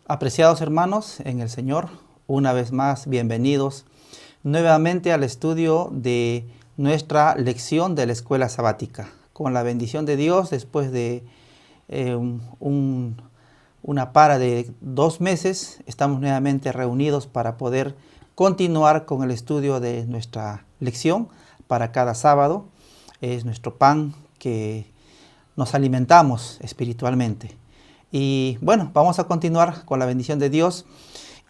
Apreciados hermanos en el Señor, una vez más bienvenidos nuevamente al estudio de nuestra lección de la escuela sabática. Con la bendición de Dios, después de una para de 2 meses, estamos nuevamente reunidos para poder continuar con el estudio de nuestra lección para cada sábado. Es nuestro pan que nos alimentamos espiritualmente. Y bueno, vamos a continuar con la bendición de Dios.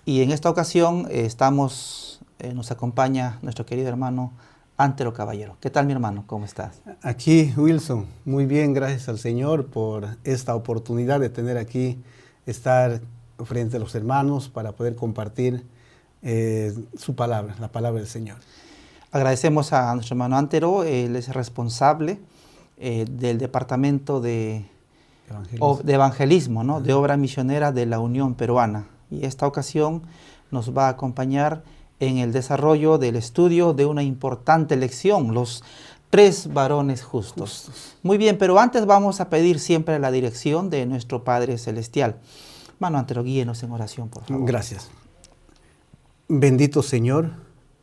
Y en esta ocasión nos acompaña nuestro querido hermano Antero Caballero. ¿Qué tal, mi hermano? ¿Cómo estás? Aquí, Wilson, muy bien, gracias al Señor por esta oportunidad de tener aquí, estar frente a los hermanos para poder compartir su palabra, la palabra del Señor. Agradecemos a nuestro hermano Antero, él es responsable del departamento de evangelismo, ¿no? De obra misionera de la Unión Peruana. Y esta ocasión nos va a acompañar en el desarrollo del estudio de una importante lección, los 3 varones justos. Muy bien, pero antes vamos a pedir siempre la dirección de nuestro Padre Celestial. Hermano Antero, guíenos en oración, por favor. Gracias. Bendito Señor,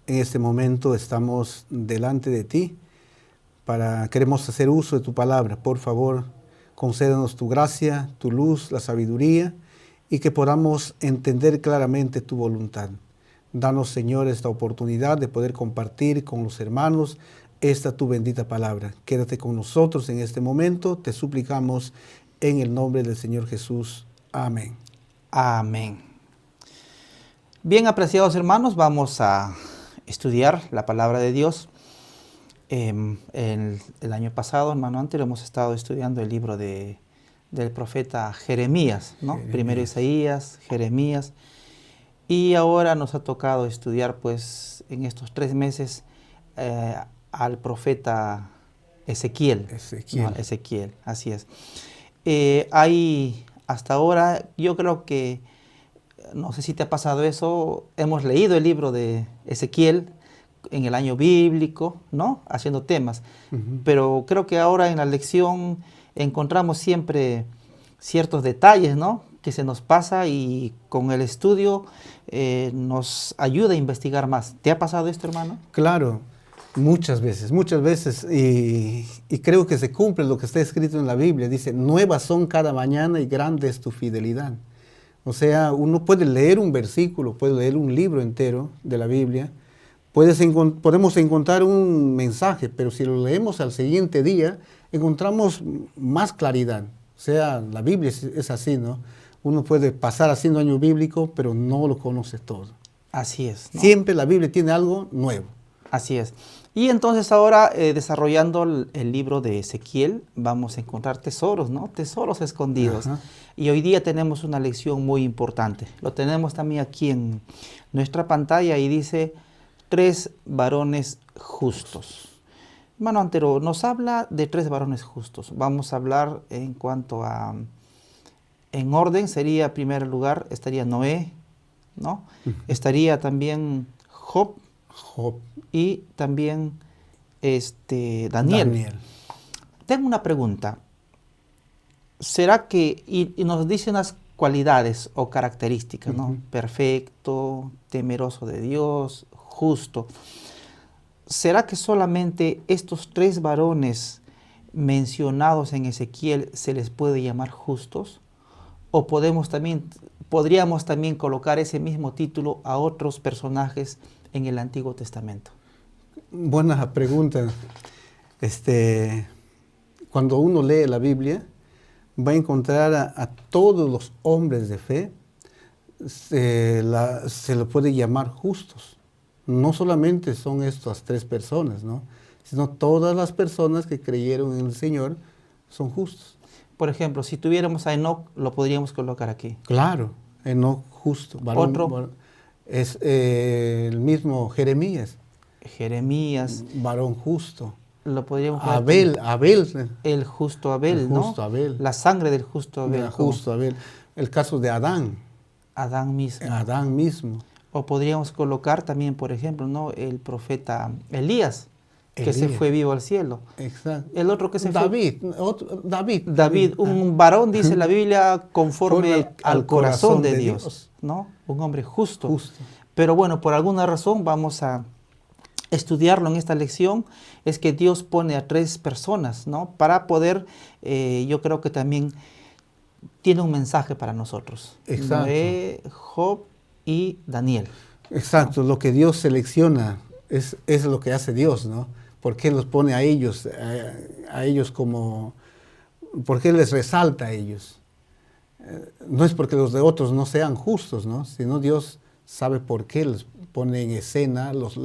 en este momento estamos delante de ti, queremos hacer uso de tu palabra. Por favor, concédenos tu gracia, tu luz, la sabiduría, y que podamos entender claramente tu voluntad. Danos, Señor, esta oportunidad de poder compartir con los hermanos esta tu bendita palabra. Quédate con nosotros en este momento, te suplicamos en el nombre del Señor Jesús. Amén. Amén. Bien, apreciados hermanos, vamos a estudiar la palabra de Dios. El año pasado, hermano Antero, hemos estado estudiando el libro del profeta Jeremías, ¿no? Primero Isaías, Jeremías, y ahora nos ha tocado estudiar, pues, en estos 3 meses al profeta Ezequiel. ¿No? Ezequiel, así es. Hay, hasta ahora, yo creo que, no sé si te ha pasado eso, hemos leído el libro de Ezequiel en el año bíblico, ¿no? Haciendo temas. Pero creo que ahora en la lección encontramos siempre ciertos detalles, ¿no? Que se nos pasa y con el estudio nos ayuda a investigar más. ¿Te ha pasado esto, hermano? Claro, muchas veces, y creo que se cumple lo que está escrito en la Biblia. Dice, nuevas son cada mañana y grande es tu fidelidad. O sea, uno puede leer un versículo, puede leer un libro entero de la Biblia, podemos encontrar un mensaje, pero si lo leemos al siguiente día, encontramos más claridad. O sea, la Biblia es así, ¿no? Uno puede pasar haciendo año bíblico, pero no lo conoce todo. Así es, ¿no? Siempre la Biblia tiene algo nuevo. Así es. Y entonces ahora, desarrollando el libro de Ezequiel, vamos a encontrar tesoros, ¿no? Tesoros escondidos. Ajá. Y hoy día tenemos una lección muy importante. Lo tenemos también aquí en nuestra pantalla y dice 3 varones justos. Hermano Antero, nos habla de 3 varones justos. Vamos a hablar en cuanto a, en orden, sería, en primer lugar, estaría Noé, ¿no? Estaría también Job. Y también Daniel. Tengo una pregunta. ¿Será que, y nos dice unas cualidades o características, ¿no? Perfecto, temeroso de Dios, justo. ¿Será que solamente estos 3 varones mencionados en Ezequiel se les puede llamar justos? ¿O podríamos también colocar ese mismo título a otros personajes en el Antiguo Testamento? Buena pregunta. Cuando uno lee la Biblia, va a encontrar a todos los hombres de fe, se le puede llamar justos. No solamente son estas 3 personas, ¿no? Sino todas las personas que creyeron en el Señor son justos. Por ejemplo, si tuviéramos a Enoc, lo podríamos colocar aquí. Claro, Enoc justo. ¿Otro? Es el mismo Jeremías. Jeremías. Varón justo. Lo podríamos Abel. El justo Abel, el ¿no? Justo Abel. La sangre del justo Abel. Justo Abel. El caso de Adán. Adán mismo. Adán mismo. O podríamos colocar también, por ejemplo, ¿no? El profeta Elías. que se fue vivo al cielo. Exacto. El otro que se David, fue... David, un varón, dice la Biblia, conforme al corazón de Dios, ¿no? Un hombre justo. Pero bueno, por alguna razón vamos a estudiarlo en esta lección, es que Dios pone a 3 personas, ¿no? Para poder, yo creo que también tiene un mensaje para nosotros. Exacto. Noé, Job y Daniel. Exacto, lo que Dios selecciona es lo que hace Dios, ¿no? ¿Por qué los pone a ellos como, por qué les resalta a ellos? No es porque los de otros no sean justos, ¿no? Sino Dios sabe por qué los pone en escena, los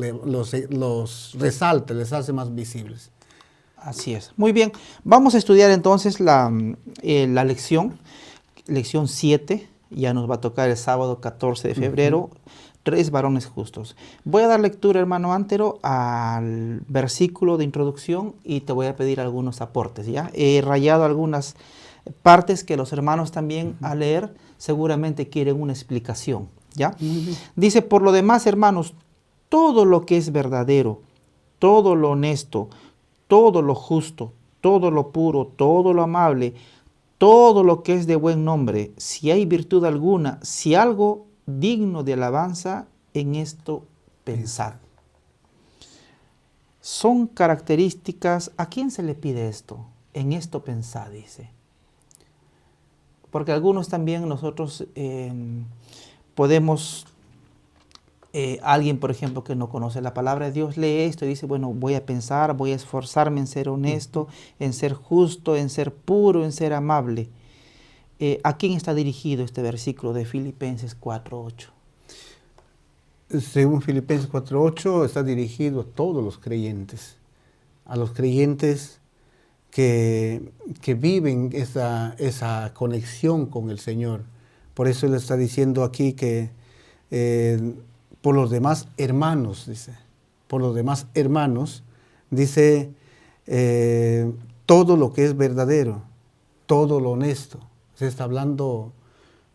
resalta, les hace más visibles. Así es. Muy bien, vamos a estudiar entonces la lección 7, ya nos va a tocar el sábado 14 de febrero, 3 varones justos. Voy a dar lectura, hermano Antero, al versículo de introducción y te voy a pedir algunos aportes, ¿ya? He rayado algunas partes que los hermanos también al leer seguramente quieren una explicación, ¿ya? Dice, por lo demás, hermanos, todo lo que es verdadero, todo lo honesto, todo lo justo, todo lo puro, todo lo amable, todo lo que es de buen nombre, si hay virtud alguna, si algo digno de alabanza, en esto pensad. Son características, ¿a quién se le pide esto? En esto pensad, dice. Porque algunos también nosotros podemos, alguien por ejemplo que no conoce la palabra de Dios, lee esto y dice, bueno, voy a pensar, voy a esforzarme en ser honesto, en ser justo, en ser puro, en ser amable. ¿A quién está dirigido este versículo de Filipenses 4:8? Según Filipenses 4:8 está dirigido a todos los creyentes, a los creyentes que viven esa conexión con el Señor. Por eso Él está diciendo aquí que por los demás hermanos, dice, por los demás hermanos, dice todo lo que es verdadero, todo lo honesto. Se está hablando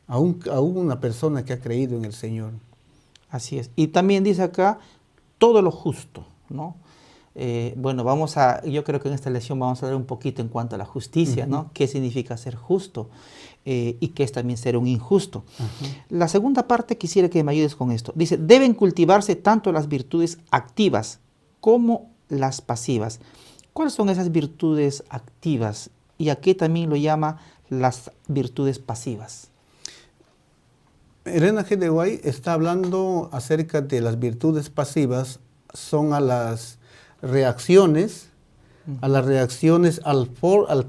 a una persona que ha creído en el Señor. Así es. Y también dice acá, todo lo justo, ¿no? Bueno, yo creo que en esta lección vamos a ver un poquito en cuanto a la justicia, ¿no? ¿Qué significa ser justo? Y qué es también ser un injusto. La segunda parte quisiera que me ayudes con esto. Dice, deben cultivarse tanto las virtudes activas como las pasivas. ¿Cuáles son esas virtudes activas? Y aquí también lo llama las virtudes pasivas. Elena G. de White está hablando acerca de las virtudes pasivas, son a las reacciones, al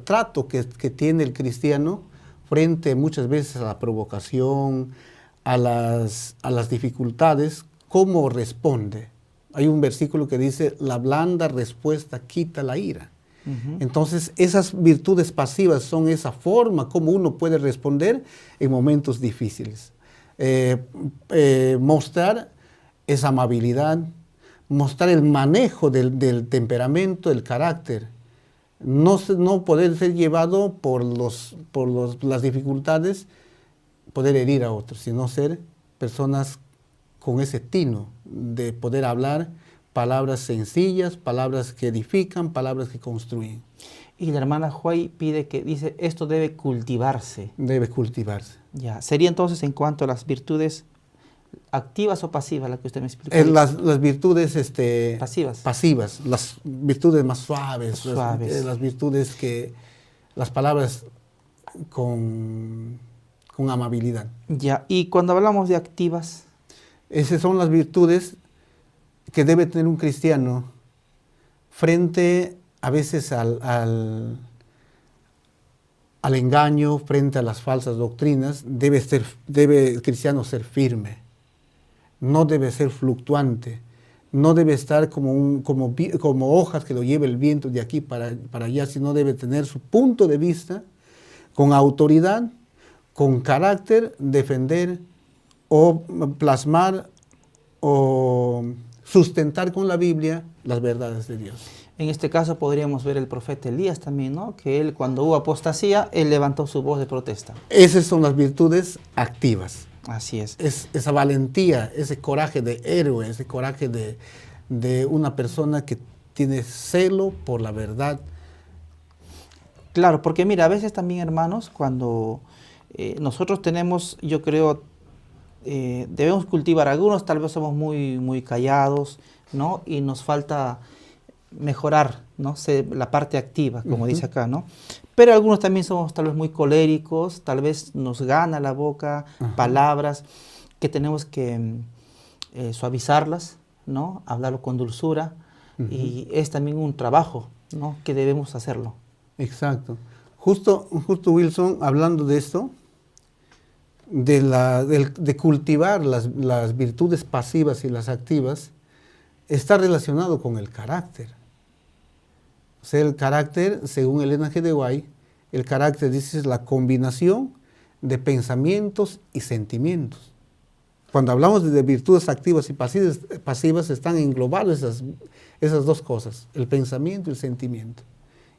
trato que tiene el cristiano frente muchas veces a la provocación, a las dificultades, cómo responde. Hay un versículo que dice, la blanda respuesta quita la ira. Entonces, esas virtudes pasivas son esa forma como uno puede responder en momentos difíciles. Mostrar esa amabilidad, mostrar el manejo del temperamento, el carácter. No poder ser llevado por las dificultades, poder herir a otros, sino ser personas con ese tino de poder hablar palabras sencillas, palabras que edifican, palabras que construyen. Y la hermana Huay dice, esto debe cultivarse. Debe cultivarse. Ya, sería entonces en cuanto a las virtudes activas o pasivas, la que usted me explicó. Las virtudes pasivas, las virtudes más suaves. Las virtudes las palabras con amabilidad. Ya, y cuando hablamos de activas. Esas son las virtudes que debe tener un cristiano frente a veces al engaño, frente a las falsas doctrinas. Debe el cristiano ser firme, no debe ser fluctuante, no debe estar como hojas que lo lleva el viento de aquí para allá, sino debe tener su punto de vista con autoridad, con carácter, defender o plasmar o sustentar con la Biblia las verdades de Dios. En este caso podríamos ver el profeta Elías también, ¿no? Que él, cuando hubo apostasía, él levantó su voz de protesta. Esas son las virtudes activas. Así es. Esa valentía, ese coraje de héroe, ese coraje de una persona que tiene celo por la verdad. Claro, porque mira, a veces también, hermanos, cuando nosotros tenemos, yo creo, debemos cultivar, algunos tal vez somos muy callados, ¿no? Y nos falta mejorar, ¿no? La parte activa, como dice acá, ¿no? Pero algunos también somos tal vez muy coléricos, tal vez nos gana la boca, palabras que tenemos que suavizarlas, ¿no? Hablarlo con dulzura, y es también un trabajo, ¿no? Que debemos hacerlo. Exacto. Justo Wilson, hablando de esto, de cultivar las virtudes pasivas y las activas, está relacionado con el carácter. O sea, el carácter, según Elena G. de White, el carácter, dice, es la combinación de pensamientos y sentimientos. Cuando hablamos de virtudes activas y pasivas están englobadas esas dos cosas, el pensamiento y el sentimiento.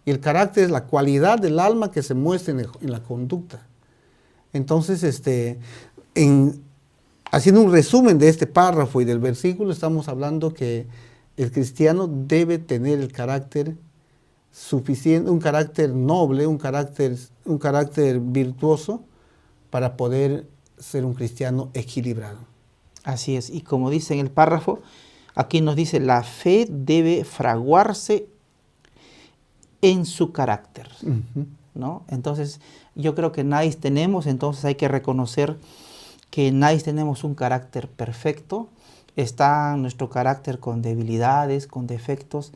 Y el carácter es la cualidad del alma que se muestra en la conducta. Entonces, haciendo un resumen de este párrafo y del versículo, estamos hablando que el cristiano debe tener el carácter suficiente, un carácter noble, un carácter virtuoso para poder ser un cristiano equilibrado. Así es, y como dice en el párrafo, aquí nos dice, la fe debe fraguarse en su carácter, ¿no? Entonces, yo creo que nadie tenemos, entonces hay que reconocer que nadie tenemos un carácter perfecto, está nuestro carácter con debilidades, con defectos,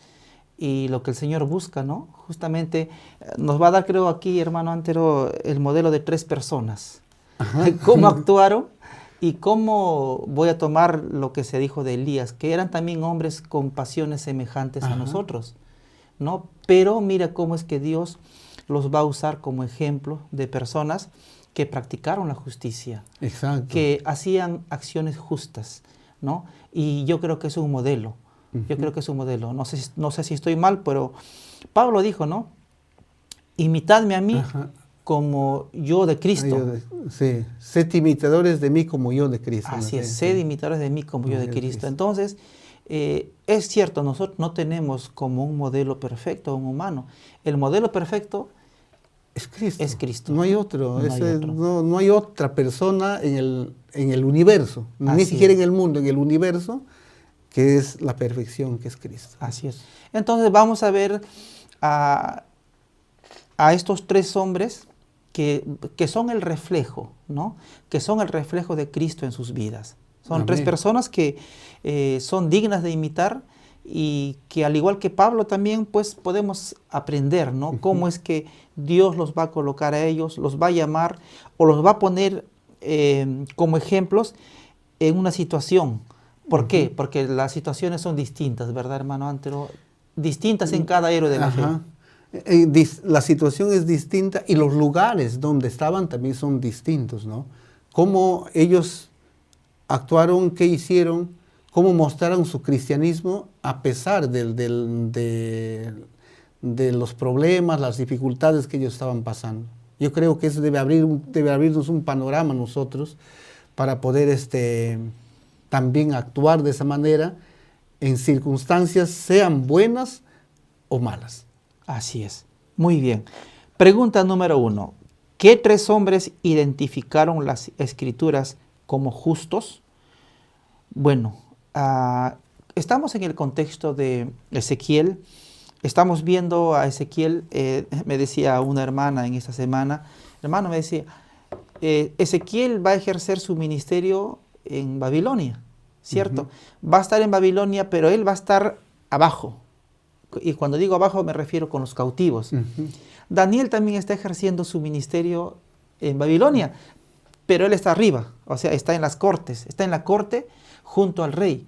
y lo que el Señor busca, ¿no? Justamente nos va a dar, creo aquí, hermano Antero, el modelo de 3 personas. ¿Cómo actuaron? Y cómo voy a tomar lo que se dijo de Elías, que eran también hombres con pasiones semejantes a nosotros, ¿no? Pero mira cómo es que Dios los va a usar como ejemplo de personas que practicaron la justicia, que hacían acciones justas, ¿no? Y yo creo que es un modelo, yo creo que es un modelo. No sé si estoy mal, pero Pablo dijo, ¿no? Imitadme a mí como yo de Cristo. Sí, sed imitadores de mí como yo de Cristo. Así es, sed imitadores de mí como yo de Cristo. Entonces, es cierto, nosotros no tenemos como un modelo perfecto, un humano. El modelo perfecto es Cristo. Es Cristo. No hay otro. No hay otra persona en el universo, ni siquiera en el mundo, en el universo, que es la perfección, que es Cristo. Así es. Entonces vamos a ver a estos 3 hombres que son el reflejo, ¿no? Que son el reflejo de Cristo en sus vidas. Son 3 personas que son dignas de imitar y que al igual que Pablo también pues podemos aprender, ¿no? Cómo es que Dios los va a colocar a ellos, los va a llamar o los va a poner como ejemplos en una situación. ¿Por qué? Porque las situaciones son distintas, ¿verdad, hermano Antero? Distintas en cada héroe de la fe. La situación es distinta y los lugares donde estaban también son distintos, ¿no? Cómo ellos actuaron, qué hicieron, cómo mostraron su cristianismo a pesar de los problemas, las dificultades que ellos estaban pasando. Yo creo que eso debe abrirnos un panorama a nosotros para poder también actuar de esa manera en circunstancias, sean buenas o malas. Así es. Muy bien. Pregunta número 1. ¿Qué 3 hombres identificaron las Escrituras como justos? Bueno, estamos en el contexto de Ezequiel. Estamos viendo a Ezequiel, me decía una hermana en esta semana, hermano me decía, Ezequiel va a ejercer su ministerio en Babilonia, ¿cierto? Va a estar en Babilonia, pero él va a estar abajo. Y cuando digo abajo me refiero con los cautivos. Daniel también está ejerciendo su ministerio en Babilonia, pero él está arriba, o sea, está en las cortes, está en la corte junto al rey.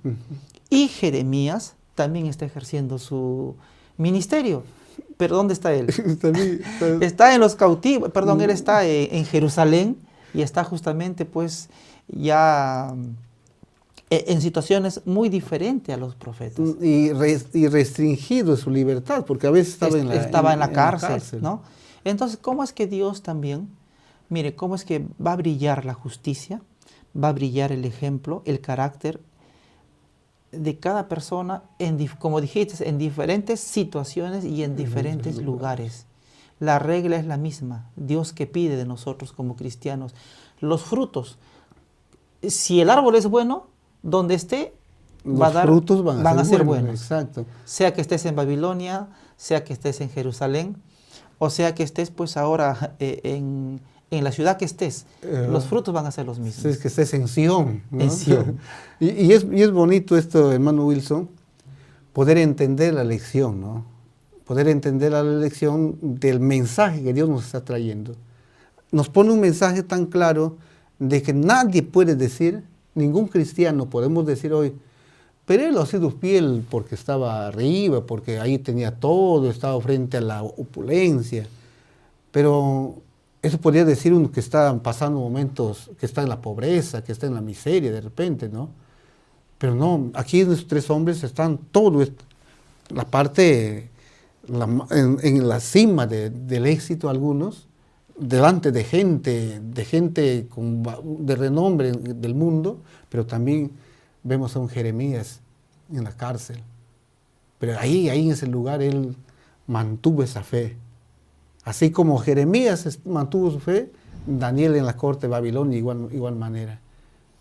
Y Jeremías también está ejerciendo su ministerio. ¿Pero dónde está él? Está en los cautivos, perdón, él está en Jerusalén y está justamente pues ya en situaciones muy diferentes a los profetas. Y restringido su libertad, porque a veces estaba en la cárcel, ¿no? Entonces, ¿cómo es que Dios también, mire, cómo es que va a brillar la justicia, va a brillar el ejemplo, el carácter, de cada persona, como dijiste, en diferentes situaciones y en diferentes lugares. La regla es la misma. Dios que pide de nosotros como cristianos. Los frutos. Si el árbol es bueno, donde esté, los frutos van a ser buenos. Exacto. Sea que estés en Babilonia, sea que estés en Jerusalén, o sea que estés pues ahora en la ciudad que estés, los frutos van a ser los mismos. Es que estés en Sion, ¿no? En Sion. y es bonito esto, hermano Wilson, poder entender la lección, ¿no? Poder entender la lección del mensaje que Dios nos está trayendo. Nos pone un mensaje tan claro de que nadie puede decir, ningún cristiano podemos decir hoy, pero él ha sido fiel porque estaba arriba, porque ahí tenía todo, estaba frente a la opulencia. Pero eso podría decir uno que está pasando momentos, que está en la pobreza, que está en la miseria de repente, ¿no? Pero no, aquí en estos tres hombres están todo, la parte, en la cima del éxito algunos, delante de gente de renombre del mundo, pero también vemos a un Jeremías en la cárcel. Pero ahí en ese lugar él mantuvo esa fe. Así como Jeremías mantuvo su fe, Daniel en la corte de Babilonia igual manera.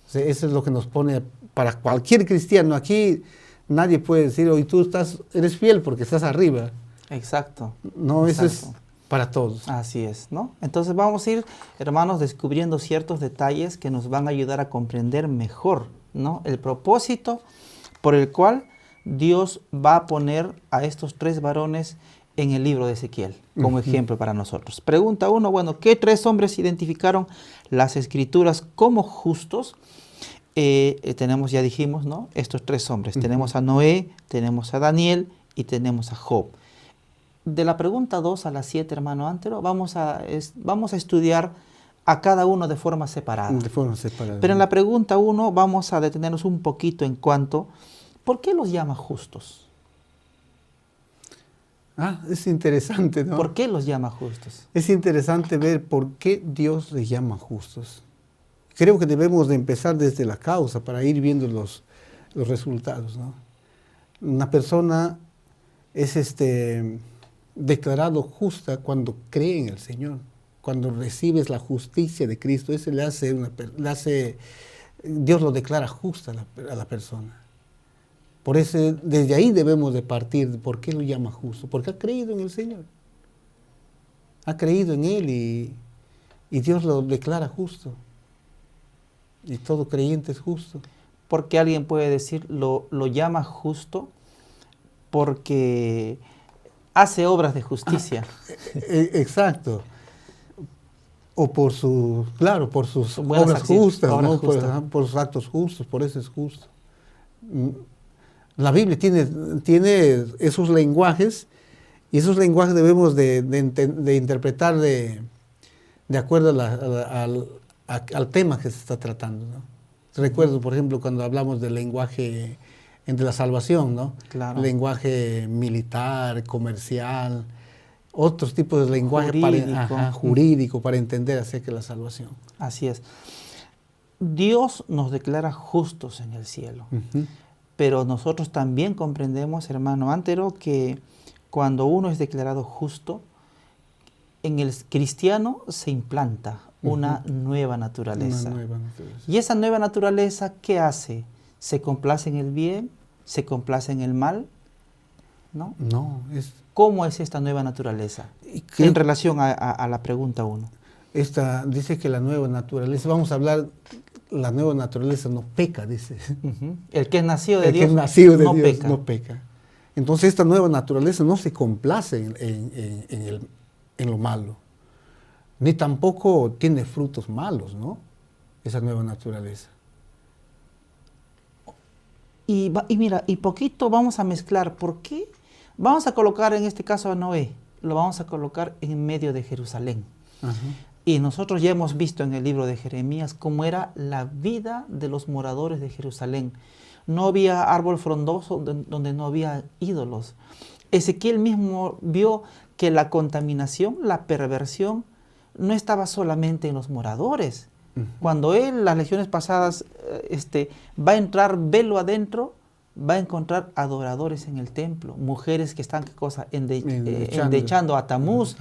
O sea, eso es lo que nos pone para cualquier cristiano. Aquí nadie puede decir, hoy tú eres fiel porque estás arriba. Exacto. No, eso es para todos. Así es, ¿no? Entonces vamos a ir, hermanos, descubriendo ciertos detalles que nos van a ayudar a comprender mejor, ¿no? El propósito por el cual Dios va a poner a estos tres varones en el libro de Ezequiel como ejemplo para nosotros. Pregunta 1, bueno, ¿qué tres hombres identificaron las Escrituras como justos? Tenemos, ya dijimos, ¿no? Estos tres hombres. Tenemos a Noé, tenemos a Daniel y tenemos a Job. De la pregunta 2 a la 7, hermano Antero, vamos a estudiar a cada uno de forma separada. De forma separada. Pero en la pregunta 1 vamos a detenernos un poquito en cuanto, ¿por qué los llama justos? Es interesante, ¿no? ¿Por qué los llama justos? Es interesante ver por qué Dios les llama justos. Creo que debemos de empezar desde la causa para ir viendo los resultados, ¿no? Una persona es declarado justa cuando cree en el Señor, cuando recibes la justicia de Cristo. Eso Dios lo declara justa a la persona. Por eso, desde ahí debemos de partir. ¿Por qué lo llama justo? Porque ha creído en el Señor. Ha creído en Él y Dios lo declara justo. Y todo creyente es justo. Porque alguien puede decir, lo llama justo porque hace obras de justicia. Exacto. O por sus buenas obras justas, ¿no? justas. Por sus actos justos, por eso es justo. La Biblia tiene esos lenguajes, y esos lenguajes debemos de interpretar de acuerdo al tema que se está tratando, ¿no? Recuerdo, por ejemplo, cuando hablamos del lenguaje de la salvación, ¿no? Claro. Lenguaje militar, comercial, otros tipos de lenguaje jurídico para entender acerca de la salvación. Así es. Dios nos declara justos en el cielo. Pero nosotros también comprendemos, hermano Antero, que cuando uno es declarado justo, en el cristiano se implanta una nueva naturaleza. Y esa nueva naturaleza, ¿qué hace? ¿Se complace en el bien? ¿Se complace en el mal? ¿No? No. ¿Cómo es esta nueva naturaleza? En relación a la pregunta 1. Dice que la nueva naturaleza, vamos a hablar, la nueva naturaleza no peca, dice. El que es nacido de Dios, que es nacido de no Dios peca. no peca. Entonces esta nueva naturaleza no se complace en lo malo, ni tampoco tiene frutos malos, ¿no? Esa nueva naturaleza. Y mira, y poquito vamos a mezclar. ¿Por qué? Vamos a colocar en este caso a Noé, lo vamos a colocar en medio de Jerusalén. Y nosotros ya hemos visto en el libro de Jeremías cómo era la vida de los moradores de Jerusalén. No había árbol frondoso donde no había ídolos. Ezequiel mismo vio que la contaminación, la perversión, no estaba solamente en los moradores. Cuando él, las lecciones pasadas, va a entrar velo adentro, va a encontrar adoradores en el templo, mujeres que están, ¿qué cosa? Endechando a Tamuz,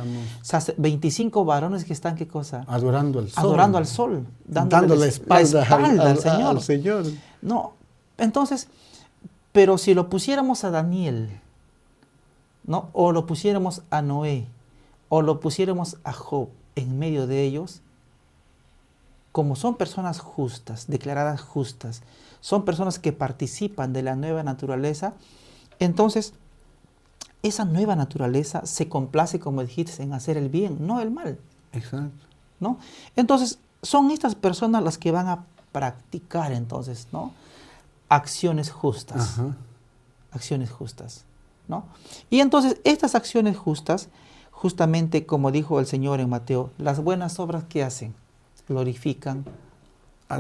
25 varones que están, ¿qué cosa? Adorando al sol. Adorando al sol, dando la espalda al Señor. Al Señor. No, entonces, pero si lo pusiéramos a Daniel, ¿no? O lo pusiéramos a Noé, o lo pusiéramos a Job en medio de ellos, como son personas justas, declaradas justas, son personas que participan de la nueva naturaleza, entonces esa nueva naturaleza se complace, como dijiste, en hacer el bien, no el mal. Exacto. ¿No? Entonces, son estas personas las que van a practicar entonces, ¿no? Acciones justas. Ajá. Acciones justas, ¿no? Y entonces, estas acciones justas, justamente como dijo el Señor en Mateo, las buenas obras que hacen, glorifican a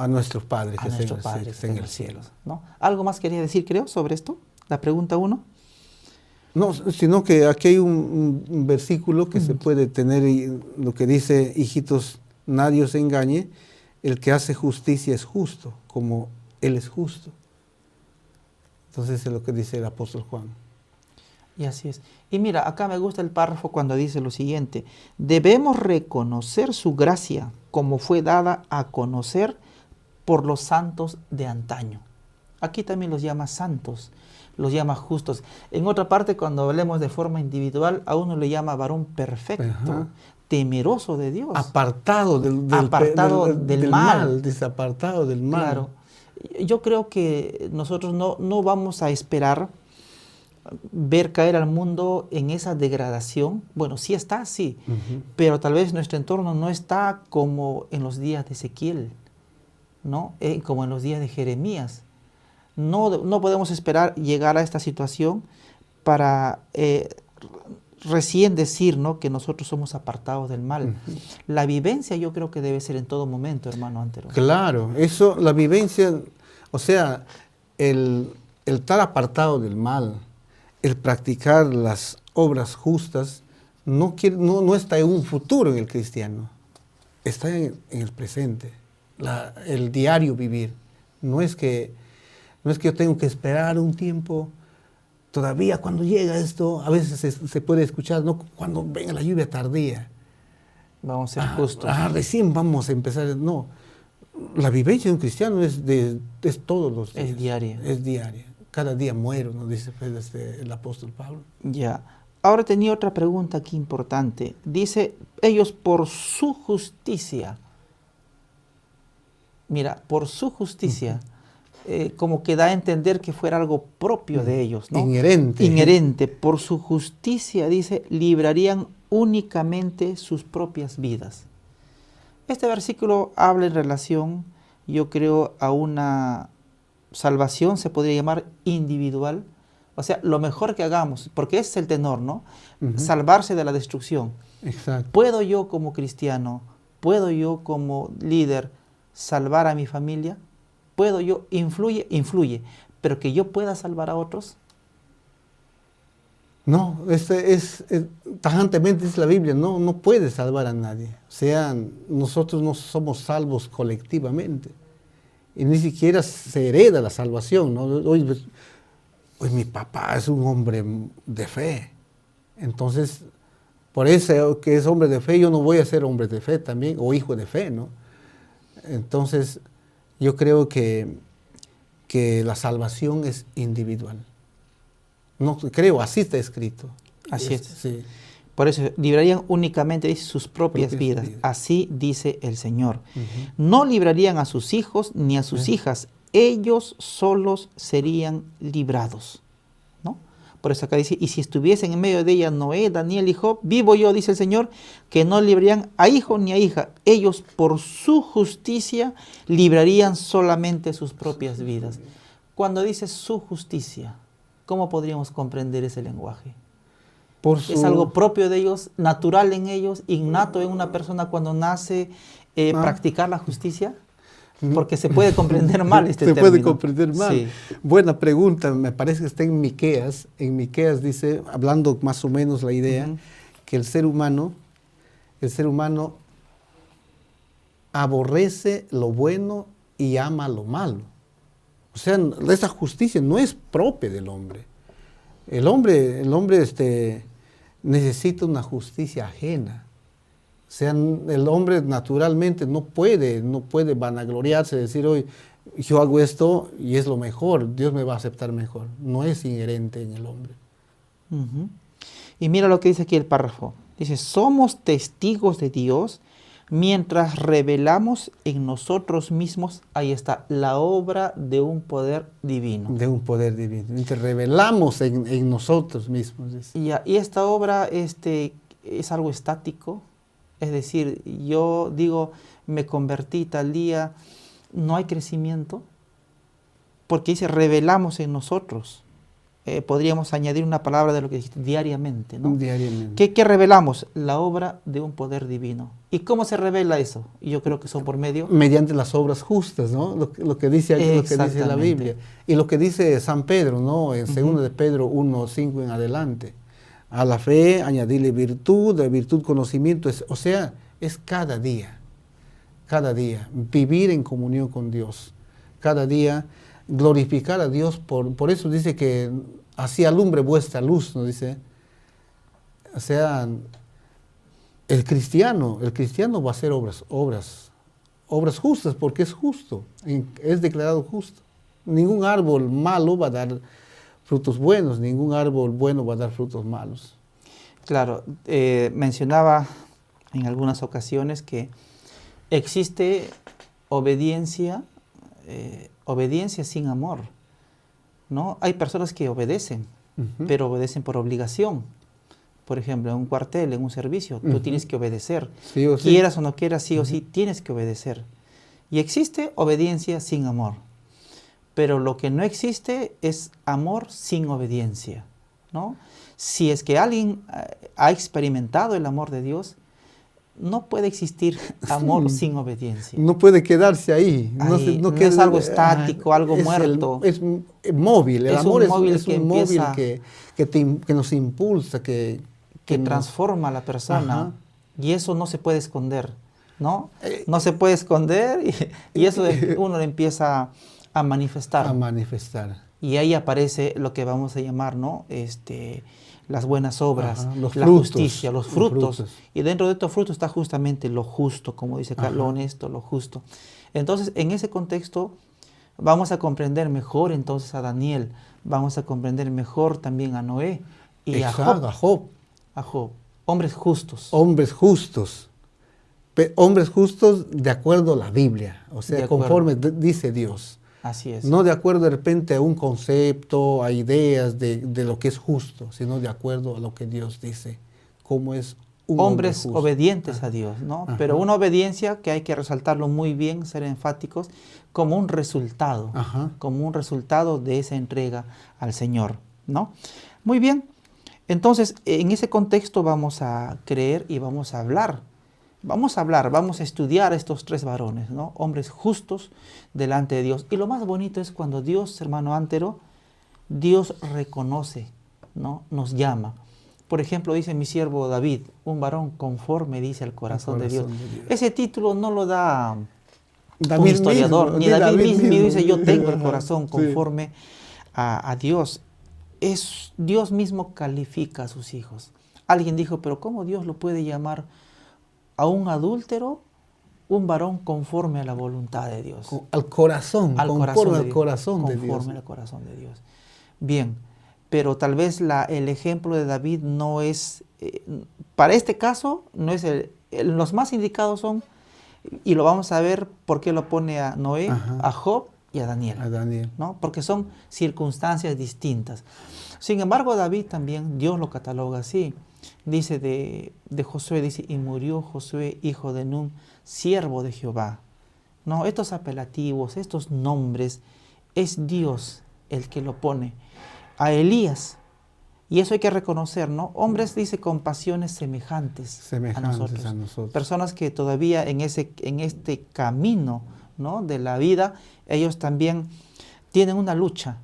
nuestro Padre que está en el cielo. ¿No? ¿Algo más quería decir, creo, sobre esto? La pregunta 1. No, sino que aquí hay un versículo que se puede tener, lo que dice, hijitos, nadie os engañe, el que hace justicia es justo, como Él es justo. Entonces es lo que dice el apóstol Juan. Y así es. Y mira, acá me gusta el párrafo cuando dice lo siguiente: debemos reconocer su gracia como fue dada a conocer por los santos de antaño. Aquí también los llama santos, los llama justos. En otra parte, cuando hablemos de forma individual, a uno le llama varón perfecto, ajá, temeroso de Dios. Apartado del mal. Desapartado del mal. Claro. Yo creo que nosotros no vamos a esperar ver caer al mundo en esa degradación. Bueno, sí está, sí, pero tal vez nuestro entorno no está como en los días de Ezequiel, ¿no? Como en los días de Jeremías. No podemos esperar llegar a esta situación para recién decir, ¿no?, que nosotros somos apartados del mal. La vivencia yo creo que debe ser en todo momento, hermano Antero. Claro, eso, la vivencia, o sea, el estar apartado del mal, el practicar las obras justas, no está en un futuro en el cristiano, está en el presente, el diario vivir. No es que yo tengo que esperar un tiempo, todavía cuando llega esto, a veces se puede escuchar, ¿no?, cuando venga la lluvia tardía. Vamos a ser justos. Recién vamos a empezar. No, la vivencia de un cristiano es todos los días. Es diaria. Es diaria. Cada día muero, nos dice el apóstol Pablo. Ya. Ahora tenía otra pregunta aquí importante. Dice, ellos por su justicia. Mira, por su justicia, como que da a entender que fuera algo propio de ellos, ¿no? Inherente. Por su justicia, dice, librarían únicamente sus propias vidas. Este versículo habla en relación, yo creo, a una salvación, se podría llamar individual, o sea, lo mejor que hagamos, porque ese es el tenor, ¿no? Salvarse de la destrucción. Exacto. ¿Puedo yo como cristiano, puedo yo como líder salvar a mi familia? ¿Puedo yo? Influye, pero que yo pueda salvar a otros. No, tajantemente dice la Biblia, no puede salvar a nadie. O sea, nosotros no somos salvos colectivamente. Y ni siquiera se hereda la salvación, ¿no? Hoy mi papá es un hombre de fe. Entonces, por eso que es hombre de fe, yo no voy a ser hombre de fe también, o hijo de fe, ¿no? Entonces, yo creo que la salvación es individual. No creo, así está escrito. Así es. Sí. Por eso, librarían únicamente sus propias vidas. Así dice el Señor. No librarían a sus hijos ni a sus hijas. Ellos solos serían librados, ¿no? Por eso acá dice, y si estuviesen en medio de ellas Noé, Daniel y Job, vivo yo, dice el Señor, que no librarían a hijo ni a hija. Ellos por su justicia librarían solamente sus propias vidas. Cuando dice su justicia, ¿cómo podríamos comprender ese lenguaje? Es algo propio de ellos, natural en ellos, innato en una persona cuando nace, practicar la justicia, porque se puede comprender mal este término. Se puede comprender mal. Sí. Buena pregunta, me parece que está en Miqueas. En Miqueas dice, hablando más o menos la idea, que el ser humano aborrece lo bueno y ama lo malo. O sea, esa justicia no es propia del hombre. El hombre necesita una justicia ajena. O sea, el hombre naturalmente no puede vanagloriarse, decir, hoy yo hago esto y es lo mejor, Dios me va a aceptar mejor. No es inherente en el hombre. Uh-huh. Y mira lo que dice aquí el párrafo. Dice, somos testigos de Dios mientras revelamos en nosotros mismos, ahí está, la obra de un poder divino. De un poder divino. Mientras revelamos en nosotros mismos. Y esta obra es algo estático. Es decir, yo digo, me convertí tal día, no hay crecimiento, porque dice, revelamos en nosotros. Podríamos añadir una palabra de lo que dijiste, diariamente, ¿no? Diariamente. ¿Qué revelamos? La obra de un poder divino. ¿Y cómo se revela eso? Y yo creo que son por medio... Mediante las obras justas, ¿no? Lo que dice la Biblia. Y lo que dice San Pedro, ¿no? En 2 de Pedro 1:5 en adelante. A la fe añadirle virtud, de virtud conocimiento. O sea, es cada día. Cada día. Vivir en comunión con Dios. Cada día glorificar a Dios. Por eso dice que así alumbre vuestra luz, ¿no? Dice. O sea, el cristiano va a hacer obras justas porque es justo, es declarado justo. Ningún árbol malo va a dar frutos buenos, ningún árbol bueno va a dar frutos malos. Claro, mencionaba en algunas ocasiones que existe obediencia sin amor, ¿no? Hay personas que obedecen, pero obedecen por obligación. Por ejemplo, en un cuartel, en un servicio, tú tienes que obedecer. Sí o sí. Quieras o no quieras, sí o sí, tienes que obedecer. Y existe obediencia sin amor. Pero lo que no existe es amor sin obediencia, ¿no? Si es que alguien ha experimentado el amor de Dios, no puede existir amor sin obediencia. No puede quedarse ahí. No es algo estático, algo muerto. Es móvil. El amor es un móvil que nos impulsa, que transforma a la persona. Ajá. Y eso no se puede esconder, ¿no? No se puede esconder y eso uno le empieza a manifestar. A manifestar. Y ahí aparece lo que vamos a llamar, ¿no? Las buenas obras, la frutos, justicia, los frutos. Y dentro de estos frutos está justamente lo justo, como dice acá, lo honesto, lo justo. Entonces, en ese contexto, vamos a comprender mejor entonces a Daniel, vamos a comprender mejor también a Noé y a Job. A Job. Hombres justos. Hombres justos. Hombres justos de acuerdo a la Biblia, o sea, conforme dice Dios. Así es. No de acuerdo de repente a un concepto, a ideas de lo que es justo, sino de acuerdo a lo que Dios dice, cómo es un hombres hombre justo. Obedientes a Dios, ¿no? Pero una obediencia que hay que resaltarlo muy bien, ser enfáticos, como un resultado, de esa entrega al Señor, ¿no? Muy bien. Entonces, en ese contexto vamos a creer y vamos a hablar, vamos a estudiar a estos tres varones, ¿no? Hombres justos delante de Dios. Y lo más bonito es cuando Dios, hermano Antero, Dios reconoce, ¿no? Nos llama. Por ejemplo, dice mi siervo David, un varón conforme, dice, al corazón de Dios. Ese título no lo da un historiador, ni David mismo dice, yo tengo el corazón conforme a Dios. Dios mismo califica a sus hijos. Alguien dijo, pero ¿cómo Dios lo puede llamar a un adúltero un varón conforme a la voluntad de Dios? Al corazón, conforme al corazón de Dios. Conforme al corazón de Dios. Bien, pero tal vez el ejemplo de David no es, para este caso, no es los más indicados son, y lo vamos a ver por qué lo pone a Noé, a Job y a Daniel, ¿no? Porque son circunstancias distintas. Sin embargo, David también, Dios lo cataloga así. Dice de Josué, dice, y murió Josué, hijo de Nun, siervo de Jehová. No, estos apelativos, estos nombres, es Dios el que lo pone. A Elías, y eso hay que reconocer, ¿no? Hombres, dice, con pasiones semejantes a nosotros. Personas que todavía en este camino, ¿no? De la vida, ellos también tienen una lucha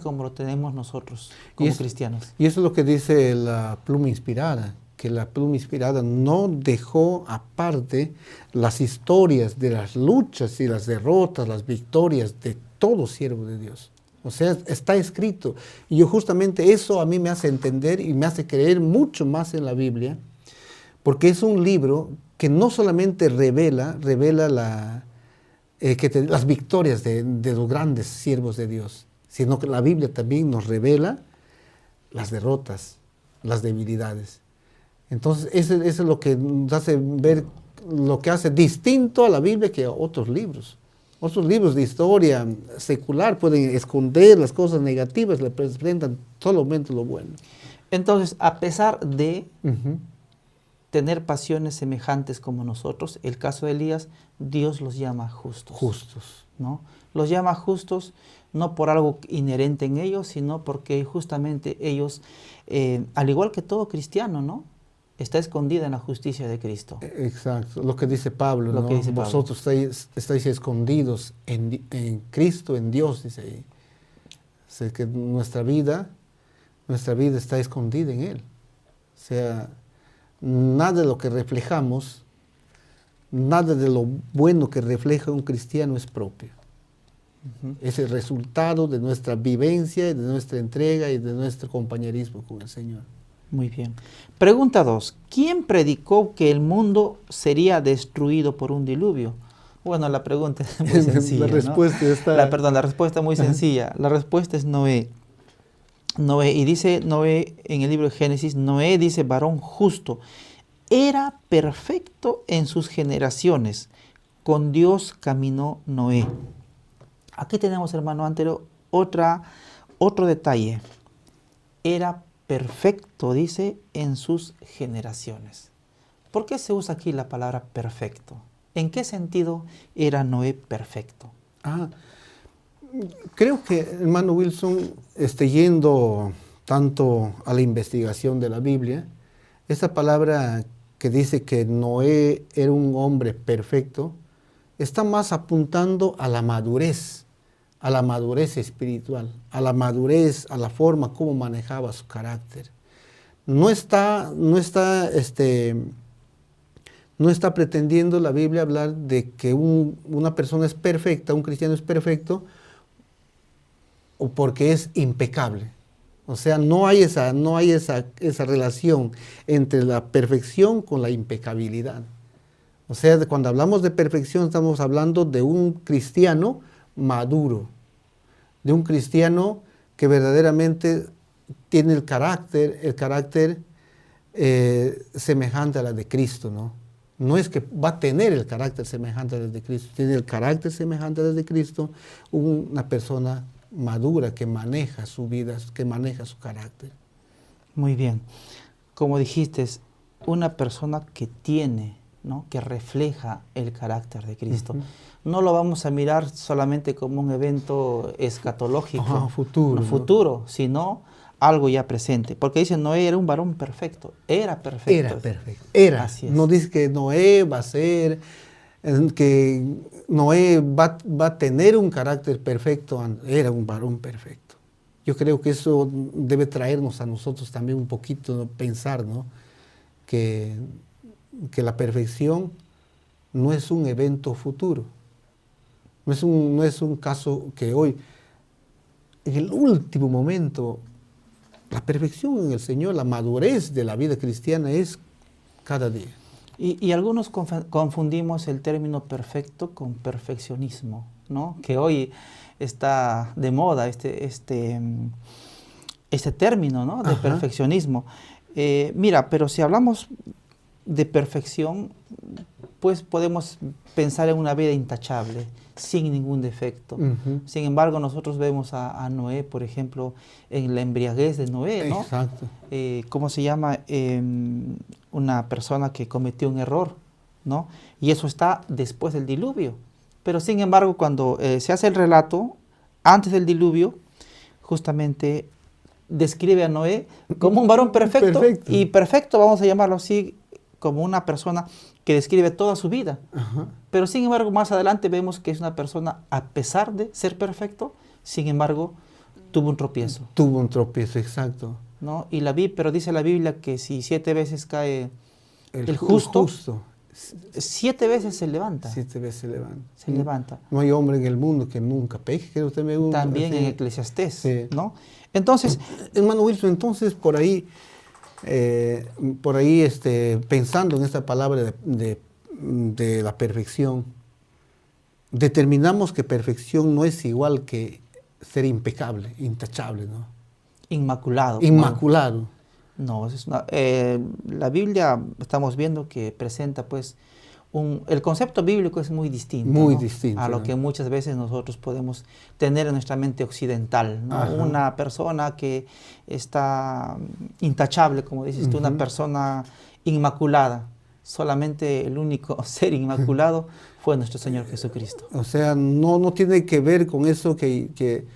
como lo tenemos nosotros, como cristianos. Y eso es lo que dice la pluma inspirada, que la pluma inspirada no dejó aparte las historias de las luchas y las derrotas, las victorias de todo siervo de Dios. O sea, está escrito. Y yo justamente eso a mí me hace entender y me hace creer mucho más en la Biblia, porque es un libro que no solamente revela las victorias de los grandes siervos de Dios, sino que la Biblia también nos revela las derrotas, las debilidades. Entonces, eso es lo que nos hace ver, lo que hace distinto a la Biblia que a otros libros. Otros libros de historia secular pueden esconder las cosas negativas, le presentan solamente lo bueno. Entonces, a pesar de tener pasiones semejantes como nosotros, el caso de Elías, Dios los llama justos. Justos. ¿No? Los llama justos no por algo inherente en ellos, sino porque justamente ellos, al igual que todo cristiano, ¿no?, está escondida en la justicia de Cristo. Exacto, lo que dice Pablo, Lo ¿no? que dice Pablo. Vosotros estáis escondidos en Cristo, en Dios, dice ahí. O sea, que nuestra vida está escondida en Él. O sea, nada de lo que reflejamos, nada de lo bueno que refleja un cristiano es propio. Es el resultado de nuestra vivencia, de nuestra entrega y de nuestro compañerismo con el Señor. Muy bien. Pregunta 2. ¿Quién predicó que el mundo sería destruido por un diluvio? Bueno, la pregunta es muy sencilla. La respuesta está... La respuesta es muy sencilla. La respuesta es Noé. Noé, y dice Noé en el libro de Génesis, Noé dice varón justo, era perfecto en sus generaciones, con Dios caminó Noé. Aquí tenemos, hermano Antero, otro detalle. Era perfecto, dice, en sus generaciones. ¿Por qué se usa aquí la palabra perfecto? ¿En qué sentido era Noé perfecto? Creo que, hermano Wilson, yendo tanto a la investigación de la Biblia, esa palabra que dice que Noé era un hombre perfecto, está más apuntando a la madurez espiritual, a la madurez, a la forma como manejaba su carácter. No está pretendiendo la Biblia hablar de que una persona es perfecta, un cristiano es perfecto, o porque es impecable. O sea, no hay esa relación entre la perfección con la impecabilidad. O sea, cuando hablamos de perfección estamos hablando de un cristiano maduro, de un cristiano que verdaderamente tiene el carácter semejante a la de Cristo, ¿no? No es que va a tener el carácter semejante al de Cristo, tiene el carácter semejante al de Cristo, una persona madura que maneja su vida, que maneja su carácter. Muy bien. Como dijiste, una persona que tiene, ¿no?, que refleja el carácter de Cristo. No lo vamos a mirar solamente como un evento escatológico, futuro, sino algo ya presente. Porque dice, Noé era un varón perfecto. Era perfecto. Era perfecto. Era. Así es. No dice que Noé va a ser, que Noé va a tener un carácter perfecto. Era un varón perfecto. Yo creo que eso debe traernos a nosotros también un poquito pensar, ¿no?, que la perfección no es un evento futuro. No es un caso que hoy, en el último momento, la perfección en el Señor, la madurez de la vida cristiana es cada día. Y algunos confundimos el término perfecto con perfeccionismo, ¿no? Que hoy está de moda este término, ¿no?, de perfeccionismo. Mira, pero si hablamos de perfección, pues podemos pensar en una vida intachable, sin ningún defecto. Sin embargo, nosotros vemos a Noé, por ejemplo, en la embriaguez de Noé, ¿no? Exacto. ¿Cómo se llama? Una persona que cometió un error, ¿no? Y eso está después del diluvio. Pero sin embargo, cuando se hace el relato, antes del diluvio, justamente describe a Noé como un varón perfecto. Y perfecto, vamos a llamarlo así, como una persona que describe toda su vida. Pero sin embargo, más adelante vemos que es una persona, a pesar de ser perfecto, sin embargo, tuvo un tropiezo. Tuvo un tropiezo, exacto. ¿No? Pero dice la Biblia que si 7 veces cae el justo, 7 veces se levanta. 7 veces se levanta. Se levanta. No hay hombre en el mundo que nunca peque. Que usted me También sí. en Eclesiastés, Sí. ¿no? Entonces, hermano Wilson, entonces por ahí pensando en esta palabra de la perfección, determinamos que perfección no es igual que ser impecable, intachable, ¿no? inmaculado. Inmaculado. No, la Biblia estamos viendo que presenta pues el concepto bíblico es muy distinto, Muy ¿no? distinto, a lo ¿no? que muchas veces nosotros podemos tener en nuestra mente occidental, ¿no? Ajá. Una persona que está intachable, como dices tú, una persona inmaculada. Solamente el único ser inmaculado fue nuestro Señor Jesucristo. O sea, no tiene que ver con eso que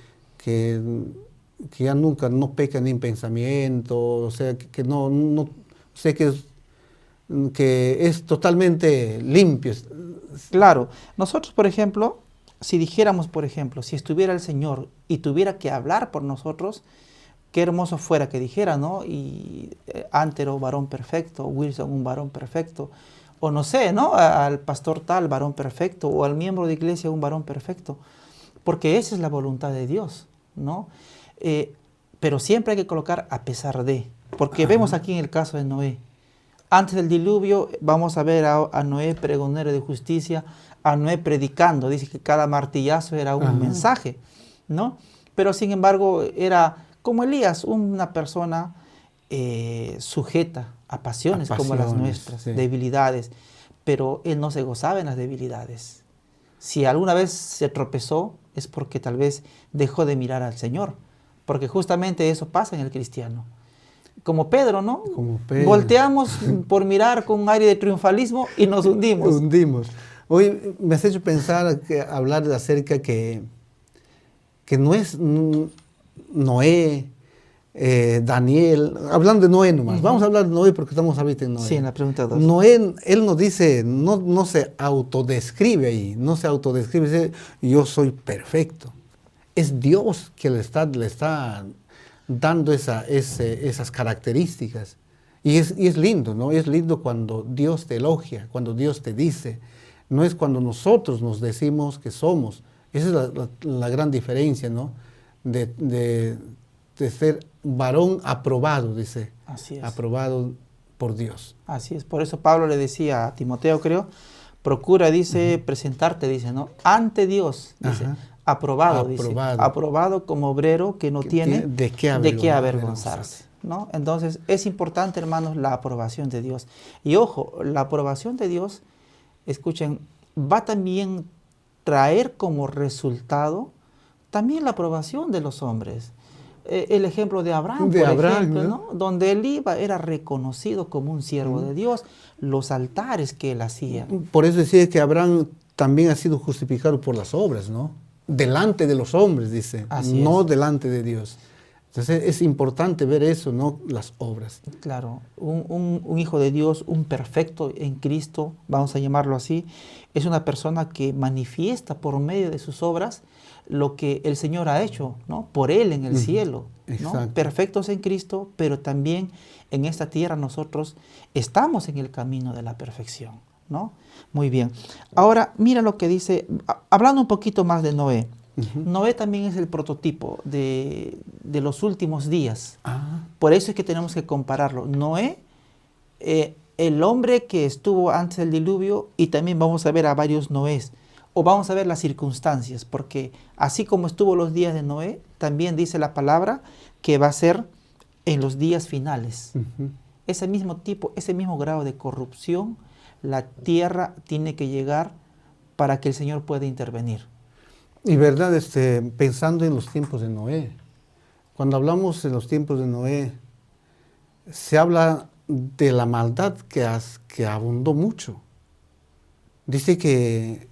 ya nunca no peca ni en pensamiento, o sea, que no sé que es totalmente limpio. Claro, nosotros, por ejemplo, si dijéramos, por ejemplo, si estuviera el Señor y tuviera que hablar por nosotros, qué hermoso fuera que dijera, ¿no? Y Antero, varón perfecto, Wilson, un varón perfecto, o no sé, ¿no? Al pastor tal, varón perfecto, o al miembro de iglesia, un varón perfecto, porque esa es la voluntad de Dios, ¿no? Pero siempre hay que colocar a pesar de, porque vemos aquí en el caso de Noé. Antes del diluvio vamos a ver a Noé pregonero de justicia, a Noé predicando, dice que cada martillazo era un mensaje, ¿no? Pero sin embargo era como Elías, una persona sujeta a pasiones como las nuestras, sí. debilidades, pero él no se gozaba en las debilidades. Si alguna vez se tropezó es porque tal vez dejó de mirar al Señor, porque justamente eso pasa en el cristiano. Como Pedro, ¿no? Como Pedro. Volteamos por mirar con un aire de triunfalismo y nos hundimos. Hundimos. Hoy me has hecho pensar, hablar acerca que no es Noé, Daniel, hablando de Noé nomás. Vamos a hablar de Noé porque estamos ahorita en Noé. Sí, en la pregunta 2. Noé, él nos dice, no se autodescribe ahí, no se autodescribe, dice, yo soy perfecto. Es Dios que le está dando esas características. Y es lindo, ¿no? Es lindo cuando Dios te elogia, cuando Dios te dice. No es cuando nosotros nos decimos que somos. Esa es la gran diferencia, ¿no? De ser varón aprobado, dice. Así es. Aprobado por Dios. Así es. Por eso Pablo le decía a Timoteo, creo, procura, dice, presentarte, dice, ¿no? Ante Dios, dice. Aprobado, dice. Aprobado como obrero que no tiene de qué avergonzarse, ¿no? Entonces, es importante, hermanos, la aprobación de Dios. Y ojo, la aprobación de Dios, escuchen, va también traer como resultado también la aprobación de los hombres. El ejemplo de Abraham, por ejemplo, ¿no? Donde él iba, era reconocido como un siervo de Dios, los altares que él hacía. Por eso decía que Abraham también ha sido justificado por las obras, ¿no? Delante de los hombres, dice, no delante de Dios. Entonces es importante ver eso, no las obras. Claro, un hijo de Dios, un perfecto en Cristo, vamos a llamarlo así, es una persona que manifiesta por medio de sus obras lo que el Señor ha hecho, ¿no? Por Él en el cielo, ¿no? Perfectos en Cristo, pero también en esta tierra nosotros estamos en el camino de la perfección, ¿no? Muy bien. Ahora, mira lo que dice, hablando un poquito más de Noé. Noé también es el prototipo de los últimos días. Por eso es que tenemos que compararlo. Noé, el hombre que estuvo antes del diluvio, y también vamos a ver a varios Noés, o vamos a ver las circunstancias, porque así como estuvo los días de Noé, también dice la palabra que va a ser en los días finales. Ese mismo tipo, ese mismo grado de corrupción, la tierra tiene que llegar para que el Señor pueda intervenir. Y verdad, pensando en los tiempos de Noé, cuando hablamos de los tiempos de Noé, se habla de la maldad que abundó mucho. Dice que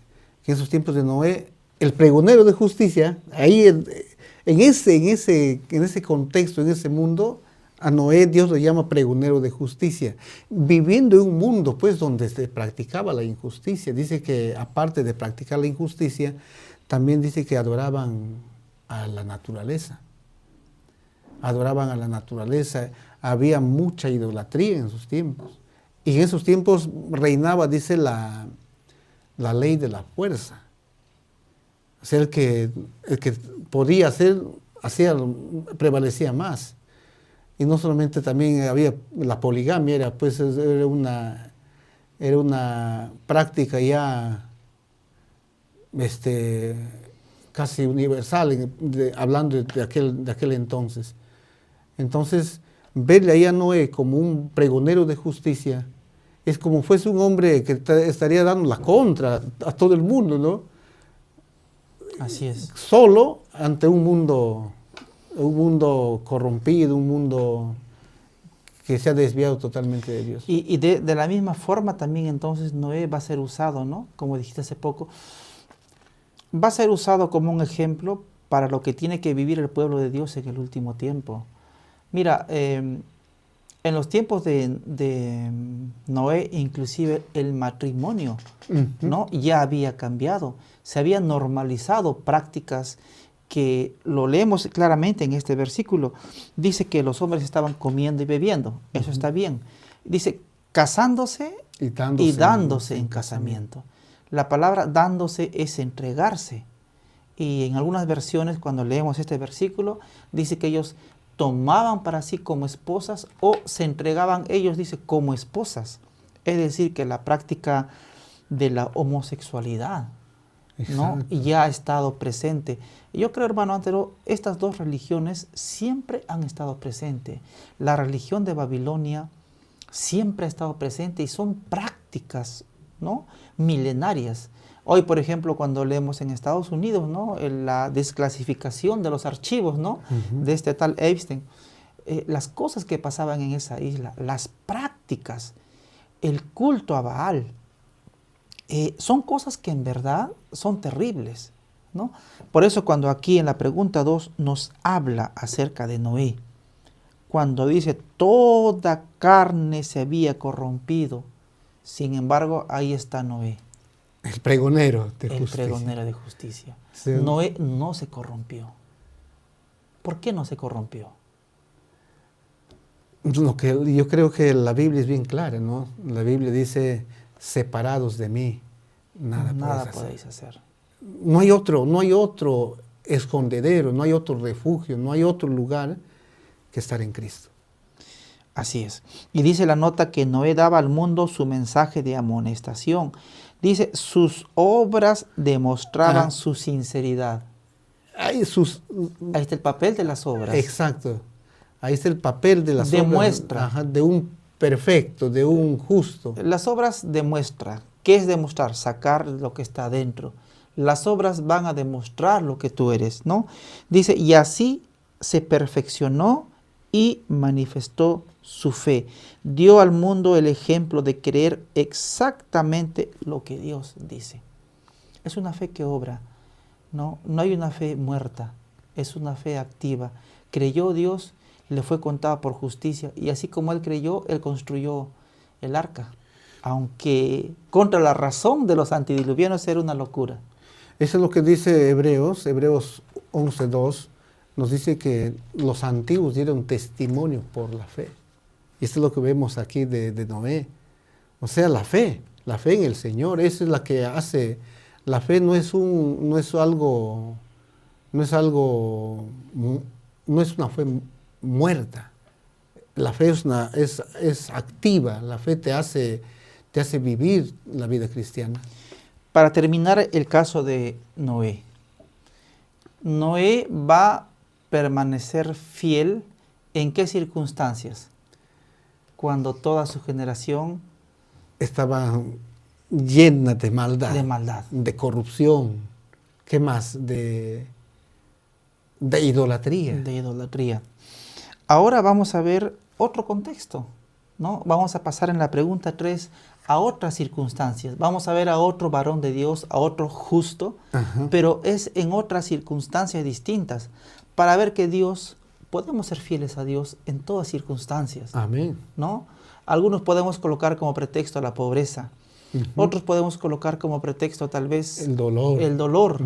en esos tiempos de Noé, el pregonero de justicia, ahí en ese contexto, en ese mundo, a Noé Dios lo llama pregonero de justicia, viviendo en un mundo pues donde se practicaba la injusticia. Dice que aparte de practicar la injusticia, también dice que adoraban a la naturaleza. Adoraban a la naturaleza, había mucha idolatría en sus tiempos. Y en esos tiempos reinaba, dice, la ley de la fuerza. O sea, el que podía hacer, prevalecía más. Y no solamente también había la poligamia, era una práctica ya casi universal, hablando de aquel entonces. Entonces, verle ahí a Noé como un pregonero de justicia es como fuese un hombre que estaría dando la contra a todo el mundo, ¿no? Así es. Solo ante un mundo corrompido, un mundo que se ha desviado totalmente de Dios. Y de la misma forma también entonces Noé va a ser usado, ¿no? Como dijiste hace poco, va a ser usado como un ejemplo para lo que tiene que vivir el pueblo de Dios en el último tiempo. Mira, en los tiempos de Noé, inclusive el matrimonio, ¿no? Ya había cambiado, se habían normalizado prácticas que lo leemos claramente en este versículo. Dice que los hombres estaban comiendo y bebiendo, eso está bien. Dice, casándose y dándose en casamiento. La palabra dándose es entregarse. Y en algunas versiones, cuando leemos este versículo, dice que ellos tomaban para sí como esposas o se entregaban ellos, dice, como esposas. Es decir, que la práctica de la homosexualidad, ¿no? Ya ha estado presente. Yo creo, hermano Antero, estas dos religiones siempre han estado presentes. La religión de Babilonia siempre ha estado presente y son prácticas, ¿no?, milenarias. Hoy, por ejemplo, cuando leemos en Estados Unidos, ¿no?, la desclasificación de los archivos, ¿no?, de este tal Epstein, las cosas que pasaban en esa isla, las prácticas, el culto a Baal, son cosas que en verdad son terribles, ¿no? Por eso cuando aquí en la pregunta 2 nos habla acerca de Noé, cuando dice toda carne se había corrompido, sin embargo ahí está Noé. El pregonero de justicia. El pregonero de justicia. Sí. Noé no se corrompió. ¿Por qué no se corrompió? Yo creo que la Biblia es bien clara, ¿no? La Biblia dice, separados de mí, nada podéis hacer. No hay otro escondedero, no hay otro refugio, no hay otro lugar que estar en Cristo. Así es. Y dice la nota que Noé daba al mundo su mensaje de amonestación. Dice, sus obras demostraban su sinceridad. Ahí está el papel de las obras. Exacto. Ahí está el papel de las Demuestra. obras. De un perfecto, de un justo. Las obras demuestran. ¿Qué es demostrar? Sacar lo que está adentro. Las obras van a demostrar lo que tú eres, ¿no? Dice, y así se perfeccionó y manifestó su fe. Dio al mundo el ejemplo de creer exactamente lo que Dios dice. Es una fe que obra, ¿no? No hay una fe muerta, es una fe activa. Creyó Dios, le fue contado por justicia, y así como él creyó, él construyó el arca. Aunque contra la razón de los antediluvianos era una locura. Eso es lo que dice Hebreos 11:2. Nos dice que los antiguos dieron testimonio por la fe. Y esto es lo que vemos aquí de Noé. O sea, la fe en el Señor, esa es la que hace. La fe no es una fe muerta. La fe es activa, la fe te hace vivir la vida cristiana. Para terminar el caso de Noé. Noé va a permanecer fiel ¿en qué circunstancias? Cuando toda su generación estaba llena de maldad. De maldad. De corrupción. ¿Qué más? De idolatría. De idolatría. Ahora vamos a ver otro contexto, ¿no? Vamos a pasar en la pregunta 3 a otras circunstancias. Vamos a ver a otro varón de Dios, a otro justo, pero es en otras circunstancias distintas, para ver que podemos ser fieles a Dios en todas circunstancias. Amén. ¿No? Algunos podemos colocar como pretexto la pobreza, otros podemos colocar como pretexto tal vez el dolor.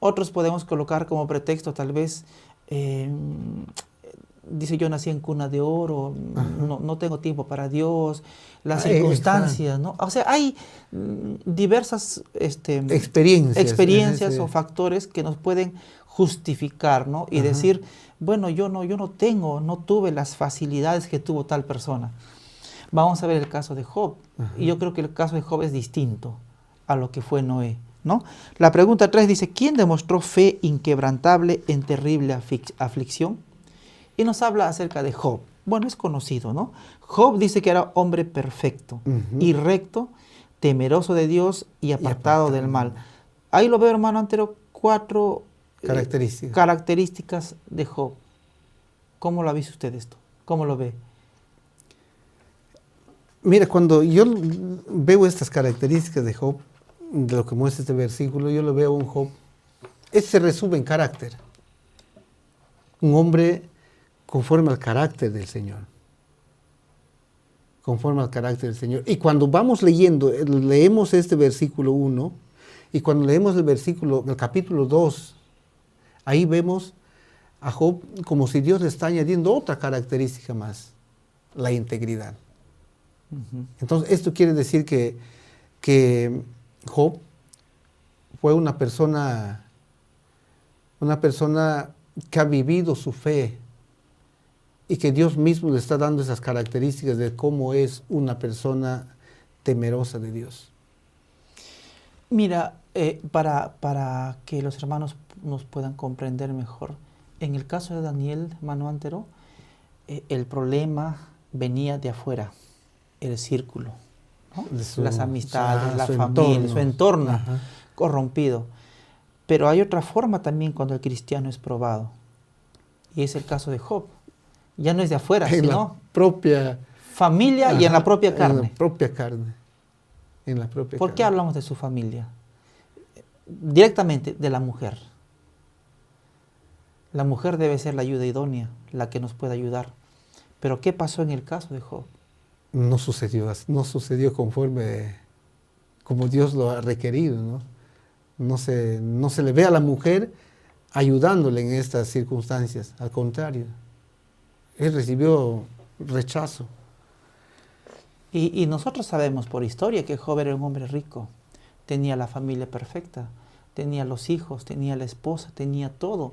Otros podemos colocar como pretexto tal vez dice, yo nací en cuna de oro, no tengo tiempo para Dios, las circunstancias, ¿no? O sea, hay diversas experiencias o factores que nos pueden justificar, ¿no? Y decir, bueno, yo no tuve las facilidades que tuvo tal persona. Vamos a ver el caso de Job. Y yo creo que el caso de Job es distinto a lo que fue Noé, ¿no? La pregunta 3 dice, ¿quién demostró fe inquebrantable en terrible aflicción? Y nos habla acerca de Job. Bueno, es conocido, ¿no? Job dice que era hombre perfecto y recto, temeroso de Dios y apartado del mal. Ahí lo veo, hermano Antero, 4 características de Job. ¿Cómo lo ha visto usted esto? ¿Cómo lo ve? Mira, cuando yo veo estas características de Job, de lo que muestra este versículo, yo lo veo un Job, se resume en carácter. Un hombre conforme al carácter del Señor. Conforme al carácter del Señor. Y cuando vamos leemos este versículo 1, y cuando leemos el capítulo 2, ahí vemos a Job como si Dios le está añadiendo otra característica más, la integridad. Entonces, esto quiere decir que Job fue una persona que ha vivido su fe y que Dios mismo le está dando esas características de cómo es una persona temerosa de Dios. Mira, para que los hermanos nos puedan comprender mejor, en el caso de Daniel, hermano Antero, el problema venía de afuera, el círculo, ¿no? Las amistades, la familia, su entorno corrompido. Pero hay otra forma también cuando el cristiano es probado, y es el caso de Job. Ya no es de afuera, en sino la propia familia y en la propia carne. En la propia carne. ¿Por qué hablamos de su familia? Directamente de la mujer. La mujer debe ser la ayuda idónea, la que nos pueda ayudar. Pero ¿qué pasó en el caso de Job? No sucedió conforme como Dios lo ha requerido, ¿no? No se le ve a la mujer ayudándole en estas circunstancias, al contrario. Él recibió rechazo. Y nosotros sabemos por historia que Job era un hombre rico, tenía la familia perfecta, tenía los hijos, tenía la esposa, tenía todo.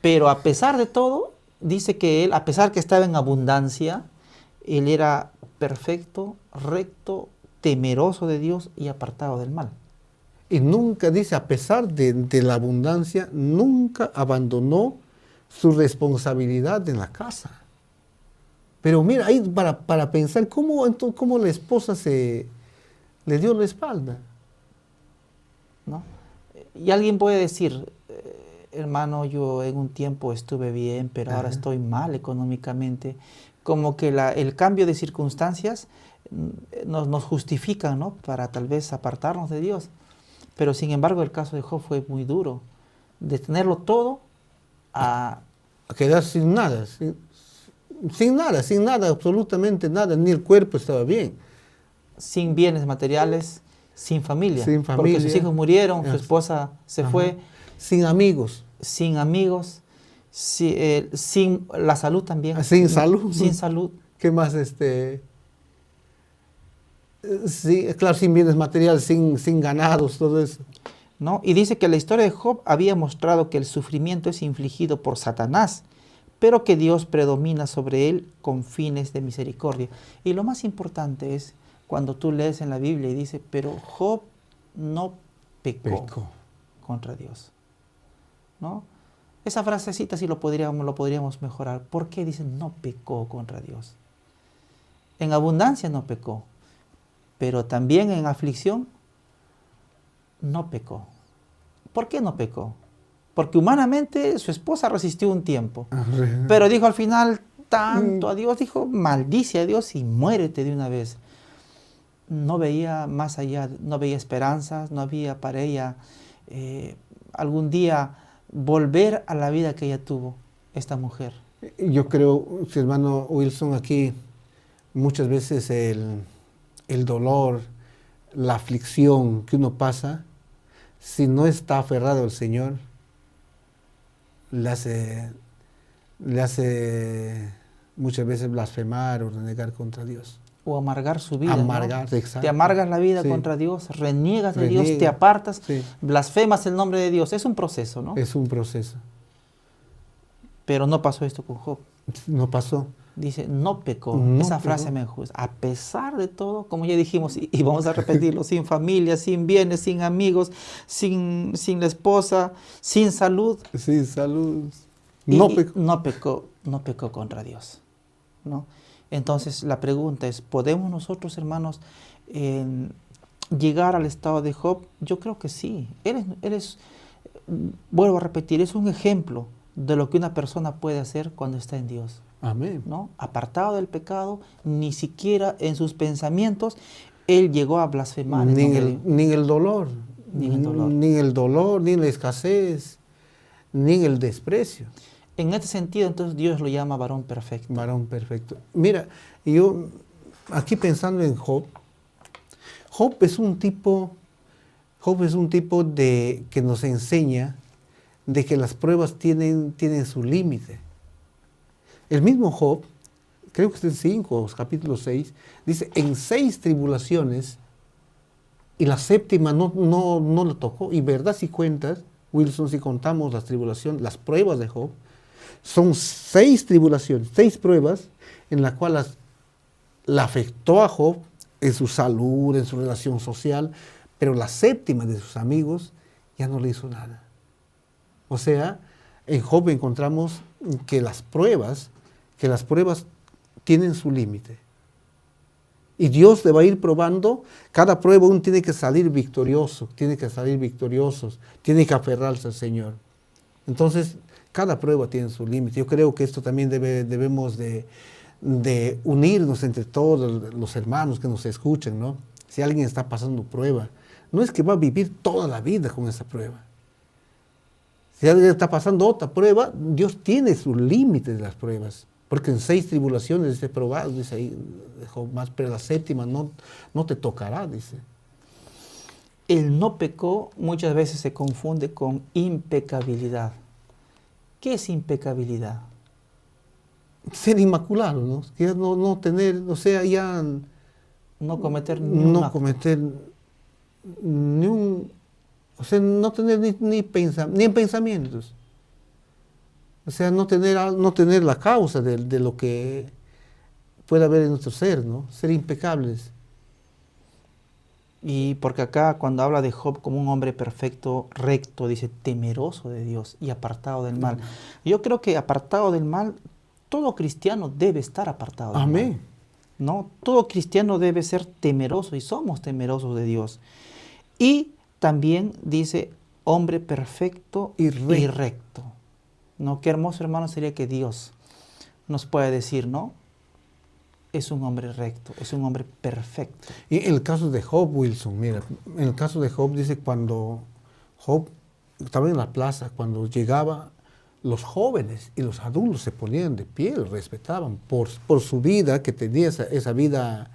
Pero a pesar de todo, dice que él, a pesar que estaba en abundancia, él era perfecto, recto, temeroso de Dios y apartado del mal. Y nunca, dice, a pesar de la abundancia, nunca abandonó su responsabilidad en la casa. Pero mira, ahí para pensar cómo la esposa le dio la espalda. ¿No? Y alguien puede decir, hermano, yo en un tiempo estuve bien, pero ahora estoy mal económicamente. Como que el cambio de circunstancias nos justifican, ¿no? Para tal vez apartarnos de Dios. Pero sin embargo el caso de Job fue muy duro. De tenerlo todo a quedar sin nada, sin nada, absolutamente nada, ni el cuerpo estaba bien. Sin bienes materiales, sin familia. Porque sus hijos murieron, su esposa se fue. Sin amigos. Sin amigos, sin la salud también. Sin salud. Sin salud. ¿Qué más? Sí, claro, sin bienes materiales, sin ganados, todo eso. ¿No? Y dice que la historia de Job había mostrado que el sufrimiento es infligido por Satanás, pero que Dios predomina sobre él con fines de misericordia. Y lo más importante es cuando tú lees en la Biblia y dice, pero Job no pecó contra Dios. ¿No? Esa frasecita sí lo podríamos mejorar. ¿Por qué dicen no pecó contra Dios? En abundancia no pecó, pero también en aflicción no pecó. ¿Por qué no pecó? Porque humanamente su esposa resistió un tiempo, pero dijo al final tanto a Dios, dijo maldice a Dios y muérete de una vez. No veía más allá, no veía esperanzas, no había para ella algún día volver a la vida que ella tuvo, esta mujer. Yo creo, hermano Wilson, aquí muchas veces el dolor, la aflicción que uno pasa, si no está aferrado al Señor, le le hace muchas veces blasfemar o renegar contra Dios. O amargar su vida. Amargar, ¿no? exacto. Te amargas la vida Sí. contra Dios, reniegas de Dios, te apartas, sí. blasfemas el nombre de Dios. Es un proceso, ¿no? Es un proceso. Pero no pasó esto con Job. No pasó. Dice, no pecó. No Esa pecó. frase me gusta. A pesar de todo, como ya dijimos, y vamos a repetirlo, sin familia, sin bienes, sin amigos, sin la esposa, sin salud. Sin salud. No pecó. No pecó contra Dios, ¿no? Entonces la pregunta es, ¿podemos nosotros, hermanos, llegar al estado de Job? Yo creo que sí. Él es, vuelvo a repetir, es un ejemplo de lo que una persona puede hacer cuando está en Dios. Amén. ¿No? Apartado del pecado, ni siquiera en sus pensamientos, él llegó a blasfemar. Ni en el dolor. Ni en el dolor. Ni en el dolor, ni en la escasez, ni en el desprecio. En este sentido, entonces, Dios lo llama varón perfecto. Varón perfecto. Mira, yo aquí pensando en Job, Job es un tipo que nos enseña de que las pruebas tienen su límite. El mismo Job, creo que es en capítulo 6, dice, en 6 tribulaciones, y la séptima no lo tocó. Y verdad, si cuentas, Wilson, si contamos las tribulaciones, las pruebas de Job, son 6 tribulaciones, 6 pruebas en las cuales la afectó a Job en su salud, en su relación social, pero la séptima de sus amigos ya no le hizo nada. O sea, en Job encontramos que las pruebas tienen su límite. Y Dios le va a ir probando, cada prueba uno tiene que salir victorioso, tiene que aferrarse al Señor. Entonces, cada prueba tiene su límite. Yo creo que esto también debemos de unirnos entre todos los hermanos que nos escuchan, ¿no? Si alguien está pasando prueba, no es que va a vivir toda la vida con esa prueba. Si alguien está pasando otra prueba, Dios tiene su límite de las pruebas. Porque en 6 tribulaciones dice probado, dice ahí, más, pero la séptima no te tocará, dice. El no pecó muchas veces se confunde con impecabilidad. ¿Qué es impecabilidad? Ser inmaculado, ¿no? Ya no tener, o sea, ya... No cometer ni un acto. cometer ni un... O sea, no tener ni en pensamientos. O sea, no tener la causa de lo que puede haber en nuestro ser, ¿no? Ser impecables. Y porque acá cuando habla de Job como un hombre perfecto, recto, dice temeroso de Dios y apartado del mal. Yo creo que apartado del mal, todo cristiano debe estar apartado del Amén. mal. ¿No? Todo cristiano debe ser temeroso y somos temerosos de Dios. Y también dice hombre perfecto y recto. ¿No? Qué hermoso, hermano, sería que Dios nos pueda decir, ¿no? Es un hombre recto, es un hombre perfecto. Y en el caso de Job, Wilson, mira, en el caso de Job dice cuando Job estaba en la plaza, cuando llegaba, los jóvenes y los adultos se ponían de pie, lo respetaban por su vida, que tenía esa vida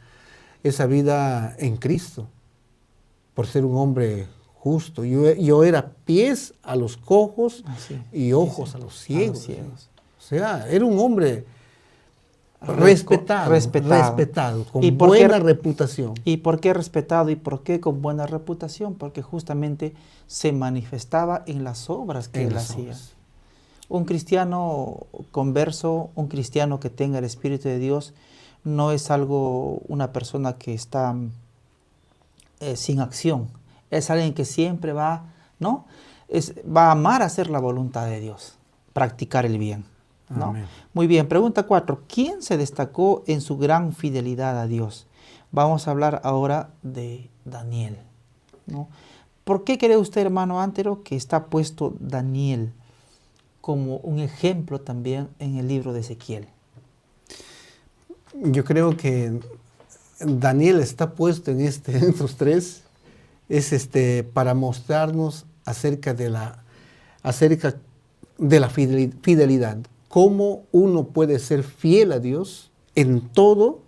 en Cristo, por ser un hombre justo. Yo era pies a los cojos y ojos a los ciegos. O sea, era un hombre respetado, con buena reputación. ¿Y por qué respetado y por qué con buena reputación? Porque justamente se manifestaba en las obras que él hacía. Un cristiano converso, un cristiano que tenga el Espíritu de Dios, no es una persona que está sin acción. Es alguien que siempre va a amar hacer la voluntad de Dios, practicar el bien. ¿No? Muy bien, pregunta 4. ¿Quién se destacó en su gran fidelidad a Dios? Vamos a hablar ahora de Daniel, ¿no? ¿Por qué cree usted, hermano Antero, que está puesto Daniel como un ejemplo también en el libro de Ezequiel? Yo creo que Daniel está puesto en estos 3 para mostrarnos acerca de la fidelidad. Cómo uno puede ser fiel a Dios en todo,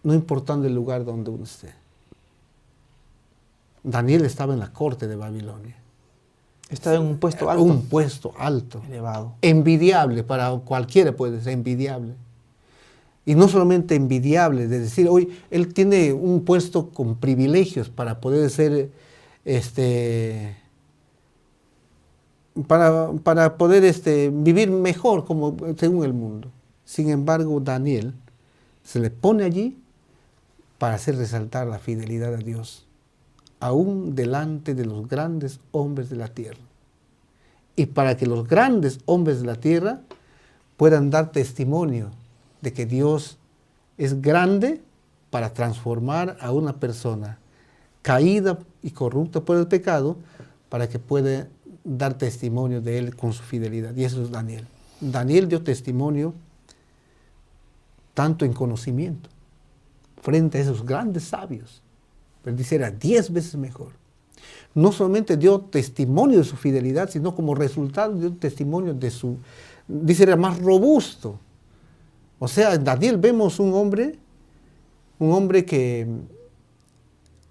no importando el lugar donde uno esté. Daniel estaba en la corte de Babilonia. Está en un puesto alto. Un puesto alto. Elevado. Envidiable, para cualquiera puede ser envidiable. Y no solamente envidiable, de decir, hoy él tiene un puesto con privilegios para poder ser, para poder vivir mejor como según el mundo. Sin embargo, Daniel se le pone allí para hacer resaltar la fidelidad a Dios, aún delante de los grandes hombres de la tierra. Y para que los grandes hombres de la tierra puedan dar testimonio de que Dios es grande para transformar a una persona caída y corrupta por el pecado, para que pueda dar testimonio de Él con su fidelidad. Y eso es Daniel. Daniel dio testimonio tanto en conocimiento, frente a esos grandes sabios, pero dice, era 10 veces mejor. No solamente dio testimonio de su fidelidad, sino como resultado dio testimonio de su, dice, era más robusto. O sea, en Daniel vemos un hombre que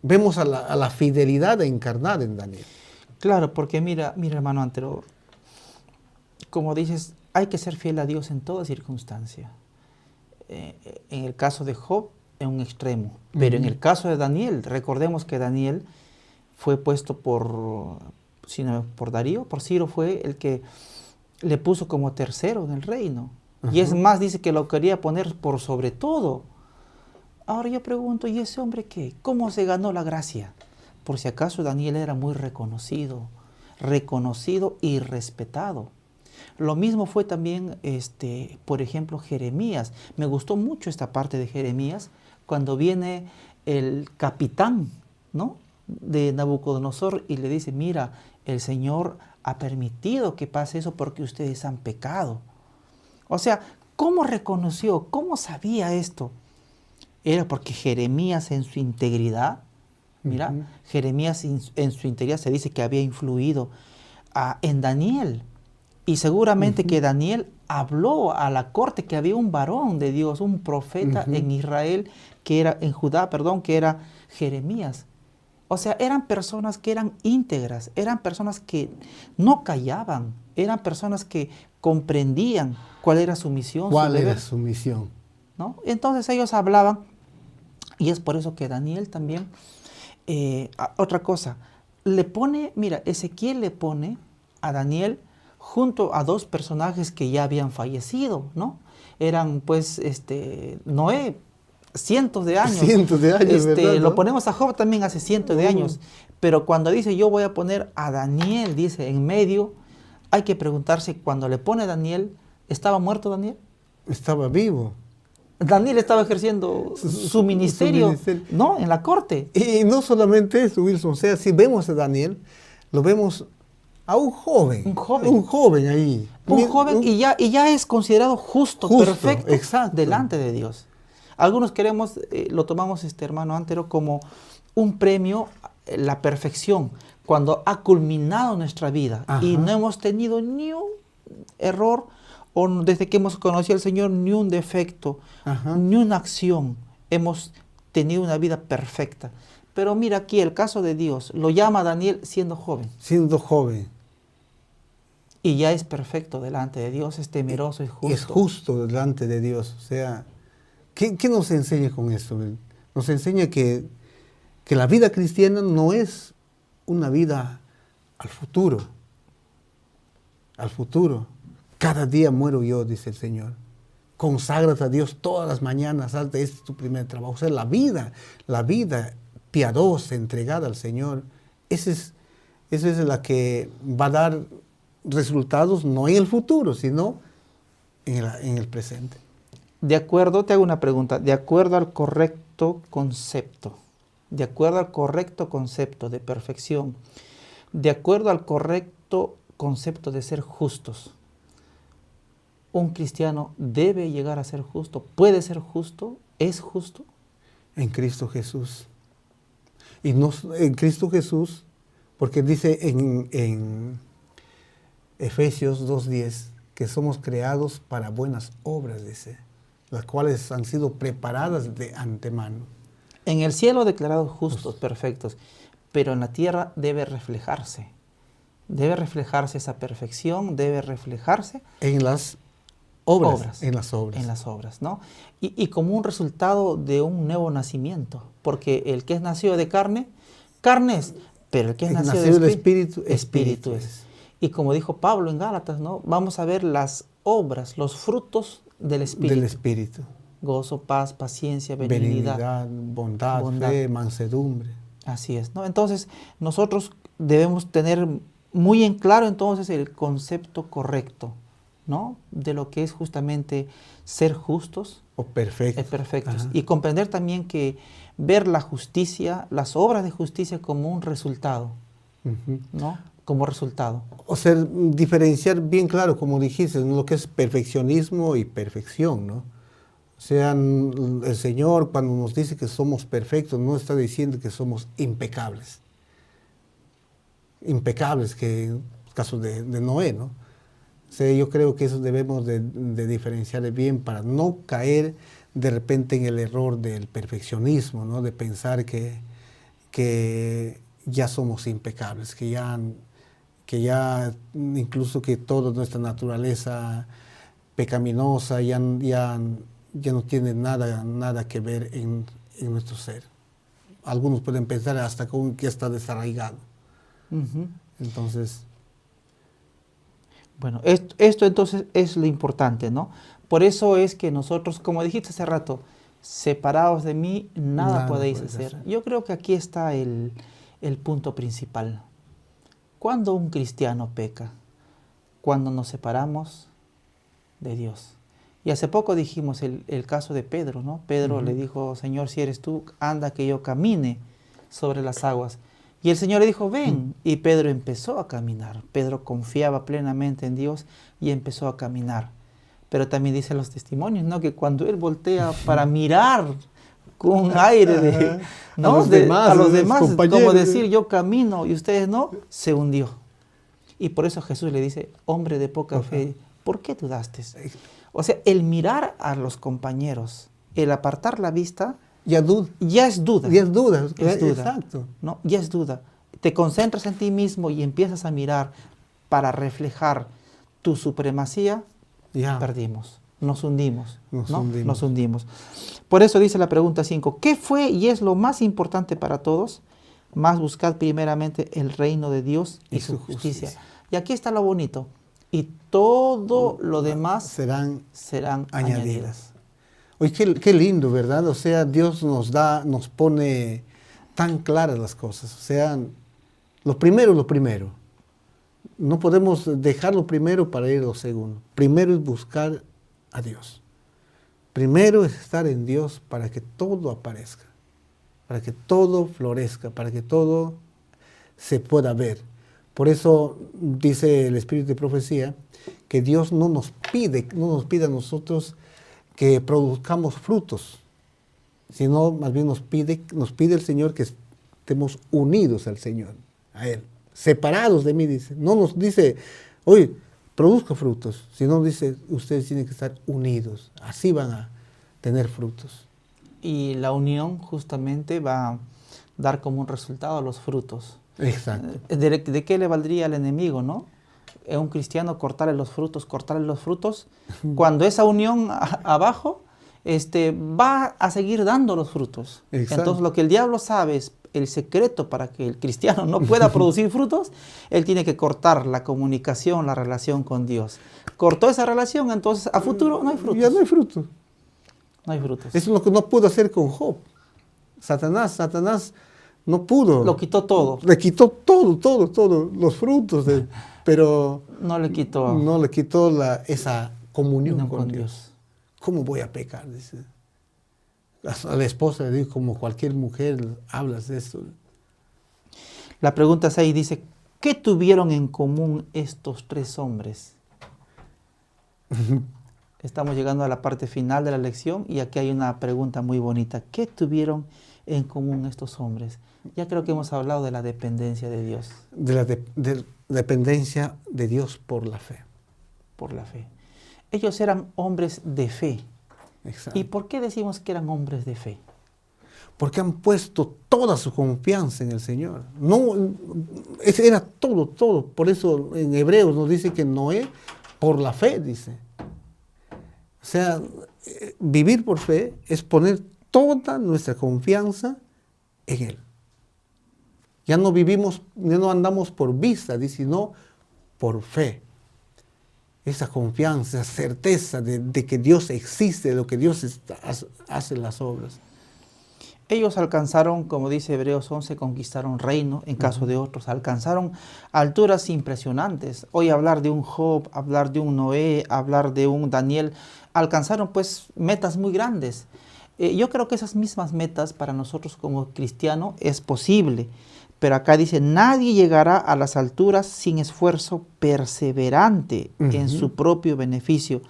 vemos a la fidelidad encarnada en Daniel. Claro, porque mira hermano Antero, como dices, hay que ser fiel a Dios en toda circunstancia. En el caso de Job, en un extremo, pero en el caso de Daniel, recordemos que Daniel fue puesto por Darío, por Ciro fue el que le puso como tercero en el reino. Y es más, dice que lo quería poner por sobre todo. Ahora yo pregunto, ¿y ese hombre qué? ¿Cómo se ganó la gracia? Por si acaso Daniel era muy reconocido y respetado. Lo mismo fue también, por ejemplo, Jeremías. Me gustó mucho esta parte de Jeremías, cuando viene el capitán, ¿no?, de Nabucodonosor y le dice, mira, el Señor ha permitido que pase eso porque ustedes han pecado. O sea, ¿cómo reconoció? ¿Cómo sabía esto? Era porque Jeremías en su integridad, mira, Jeremías en su integridad se dice que había influido en Daniel. Y seguramente que Daniel habló a la corte que había un varón de Dios, un profeta en Israel, en Judá, que era Jeremías. O sea, eran personas que eran íntegras, eran personas que no callaban, eran personas que comprendían cuál era su misión. ¿Cuál era su misión? ¿No? Entonces ellos hablaban, y es por eso que Daniel también, otra cosa, le pone, mira, Ezequiel le pone a Daniel junto a dos personajes que ya habían fallecido, ¿no? Eran pues Noé, cientos de años. Cientos de años, ¿verdad, no? Lo ponemos a Job también hace cientos de años. Pero cuando dice yo voy a poner a Daniel, dice en medio, hay que preguntarse, cuando le pone a Daniel, ¿estaba muerto Daniel? Estaba vivo. Daniel estaba ejerciendo su ministerio, ¿no?, en la corte. Y no solamente eso, Wilson, o sea, si vemos a Daniel, lo vemos a un joven. Un joven ahí. Un joven y ya es considerado justo, perfecto, exacto, delante de Dios. Algunos lo tomamos, hermano Antero, como un premio, la perfección, cuando ha culminado nuestra vida. Ajá. Y no hemos tenido ni un error, o desde que hemos conocido al Señor, ni un defecto, ajá, ni una acción. Hemos tenido una vida perfecta. Pero mira aquí el caso de Dios, lo llama a Daniel siendo joven. Siendo joven. Y ya es perfecto delante de Dios, es temeroso, es justo. Es justo delante de Dios. O sea, ¿qué nos enseña con esto? Nos enseña que la vida cristiana no es una vida al futuro. Al futuro. Cada día muero yo, dice el Señor. Conságrate a Dios todas las mañanas, este es tu primer trabajo. O sea, la vida piadosa, entregada al Señor, esa es la que va a dar resultados no en el futuro, sino en el presente. Te hago una pregunta, de acuerdo al correcto concepto de perfección, de acuerdo al correcto concepto de ser justos, ¿un cristiano debe llegar a ser justo? ¿Puede ser justo? ¿Es justo? En Cristo Jesús. Y no en Cristo Jesús, porque dice en Efesios 2:10 que somos creados para buenas obras, dice, las cuales han sido preparadas de antemano. En el cielo declarados justos, perfectos, pero en la tierra debe reflejarse Debe reflejarse esa perfección, debe reflejarse en las obras. En las obras, ¿no? Y como un resultado de un nuevo nacimiento, porque el que es nacido de carne, carne es, pero el que es nacido del de espíritu es. Y como dijo Pablo en Gálatas, ¿no? Vamos a ver las obras, los frutos del Espíritu. Del Espíritu. Gozo, paz, paciencia, benignidad, bondad, fe, mansedumbre. Así es, ¿no? Entonces, nosotros debemos tener muy en claro entonces el concepto correcto, ¿no? De lo que es justamente ser justos o perfectos. Perfectos. Y comprender también que ver la justicia, las obras de justicia como un resultado, ¿no? Como resultado. O sea, diferenciar bien claro, como dijiste, lo que es perfeccionismo y perfección, ¿no? O sea, el Señor cuando nos dice que somos perfectos, no está diciendo que somos impecables. Impecables, que en el caso de Noé, ¿no? O sea, yo creo que eso debemos de diferenciar bien para no caer de repente en el error del perfeccionismo, ¿no? De pensar que ya somos impecables, que ya incluso que toda nuestra naturaleza pecaminosa ya no tiene nada que ver en nuestro ser. Algunos pueden pensar hasta que está desarraigado. Entonces... Bueno, esto entonces es lo importante, ¿no? Por eso es que nosotros, como dijiste hace rato, separados de mí, nada podéis hacer. Yo creo que aquí está el punto principal. ¿Cuándo un cristiano peca? Cuando nos separamos de Dios. Y hace poco dijimos el caso de Pedro, ¿no? Pedro le dijo, Señor, si eres tú, anda que yo camine sobre las aguas. Y el Señor le dijo, ven. Y Pedro empezó a caminar. Pedro confiaba plenamente en Dios y empezó a caminar. Pero también dicen los testimonios, ¿no? Que cuando él voltea para mirar con aire de, ¿no? a los demás como decir, yo camino y ustedes no, se hundió. Y por eso Jesús le dice, hombre de poca fe, ¿por qué dudaste? O sea, el mirar a los compañeros, el apartar la vista, ya es duda. Ya es duda. Es duda. Exacto. ¿No? Ya es duda. Te concentras en ti mismo y empiezas a mirar para reflejar tu supremacía, perdimos. Nos hundimos. Nos hundimos. Por eso dice la pregunta 5, ¿qué fue y es lo más importante para todos? Más buscad primeramente el reino de Dios y su justicia. Y aquí está lo bonito. Y todo lo demás serán añadidas. Oye, qué lindo, ¿verdad? O sea, Dios nos pone tan claras las cosas. O sea, lo primero. No podemos dejar lo primero para ir a lo segundo. Primero es buscar a Dios. Primero es estar en Dios para que todo aparezca, para que todo florezca, para que todo se pueda ver. Por eso dice el Espíritu de Profecía que Dios no nos pide a nosotros que produzcamos frutos, sino más bien nos pide el Señor que estemos unidos al Señor, a Él, separados de mí, dice. No nos dice, oye, produzca frutos, sino dice, ustedes tienen que estar unidos, así van a tener frutos. Y la unión justamente va a dar como un resultado los frutos. Exacto. ¿De qué le valdría al enemigo, no? A un cristiano cortarle los frutos, cuando esa unión abajo va a seguir dando los frutos. Exacto. Entonces lo que el diablo sabe es el secreto para que el cristiano no pueda producir frutos, él tiene que cortar la comunicación, la relación con Dios. Cortó esa relación, entonces a futuro no hay frutos. Ya no hay frutos. No hay frutos. Eso es lo que no pudo hacer con Job. Satanás no pudo. Lo quitó todo. Le quitó todo, los frutos, pero no le quitó esa comunión con Dios. ¿Cómo voy a pecar? Dice. A la esposa le digo, como cualquier mujer, hablas de esto. La pregunta 6 dice, ¿qué tuvieron en común estos tres hombres? Estamos llegando a la parte final de la lección y aquí hay una pregunta muy bonita. ¿Qué tuvieron en común estos hombres? Ya creo que hemos hablado de la dependencia de Dios. De la dependencia de Dios por la fe. Por la fe. Ellos eran hombres de fe. Exacto. ¿Y por qué decimos que eran hombres de fe? porque han puesto toda su confianza en el Señor. No, era todo, todo. Por eso en Hebreos nos dice que Noé, por la fe, dice. O sea, vivir por fe es poner toda nuestra confianza en Él. Ya no vivimos, ya no andamos por vista, dice, sino por fe. Esa confianza, esa certeza de que Dios existe, de lo que Dios hace las obras. Ellos alcanzaron, como dice Hebreos 11, conquistaron reino, en caso de otros, alcanzaron alturas impresionantes. Hoy hablar de un Job, hablar de un Noé, hablar de un Daniel, alcanzaron pues metas muy grandes. Yo creo que esas mismas metas para nosotros como cristianos es posible, pero acá dice, nadie llegará a las alturas sin esfuerzo perseverante en su propio beneficio.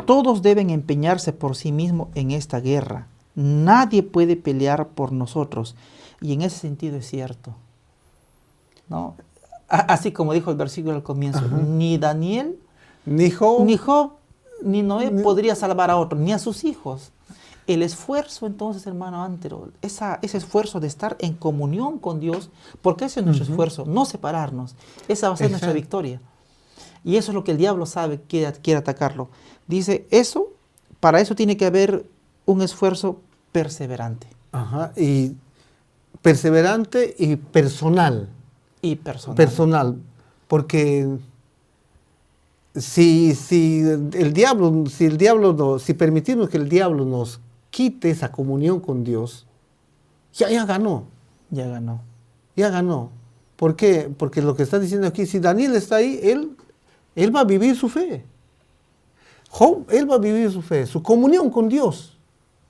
Todos deben empeñarse por sí mismos en esta guerra. Nadie puede pelear por nosotros. Y en ese sentido es cierto, ¿no? Así como dijo el versículo al comienzo, ni Daniel, ni Job, ni Noé podría salvar a otro, ni a sus hijos. El esfuerzo entonces, hermano Antero, ese esfuerzo de estar en comunión con Dios, porque ese es nuestro esfuerzo, no separarnos. Esa va a ser nuestra victoria. Y eso es lo que el diablo sabe, quiere atacarlo. Dice, para eso tiene que haber un esfuerzo perseverante. Y perseverante y personal. Y personal. Personal. Porque si permitimos que el diablo nos quite esa comunión con Dios, ya ganó. Ya ganó. Ya ganó. ¿Por qué? Porque lo que está diciendo aquí, si Daniel está ahí, él va a vivir su fe. Job, él va a vivir su fe, su comunión con Dios.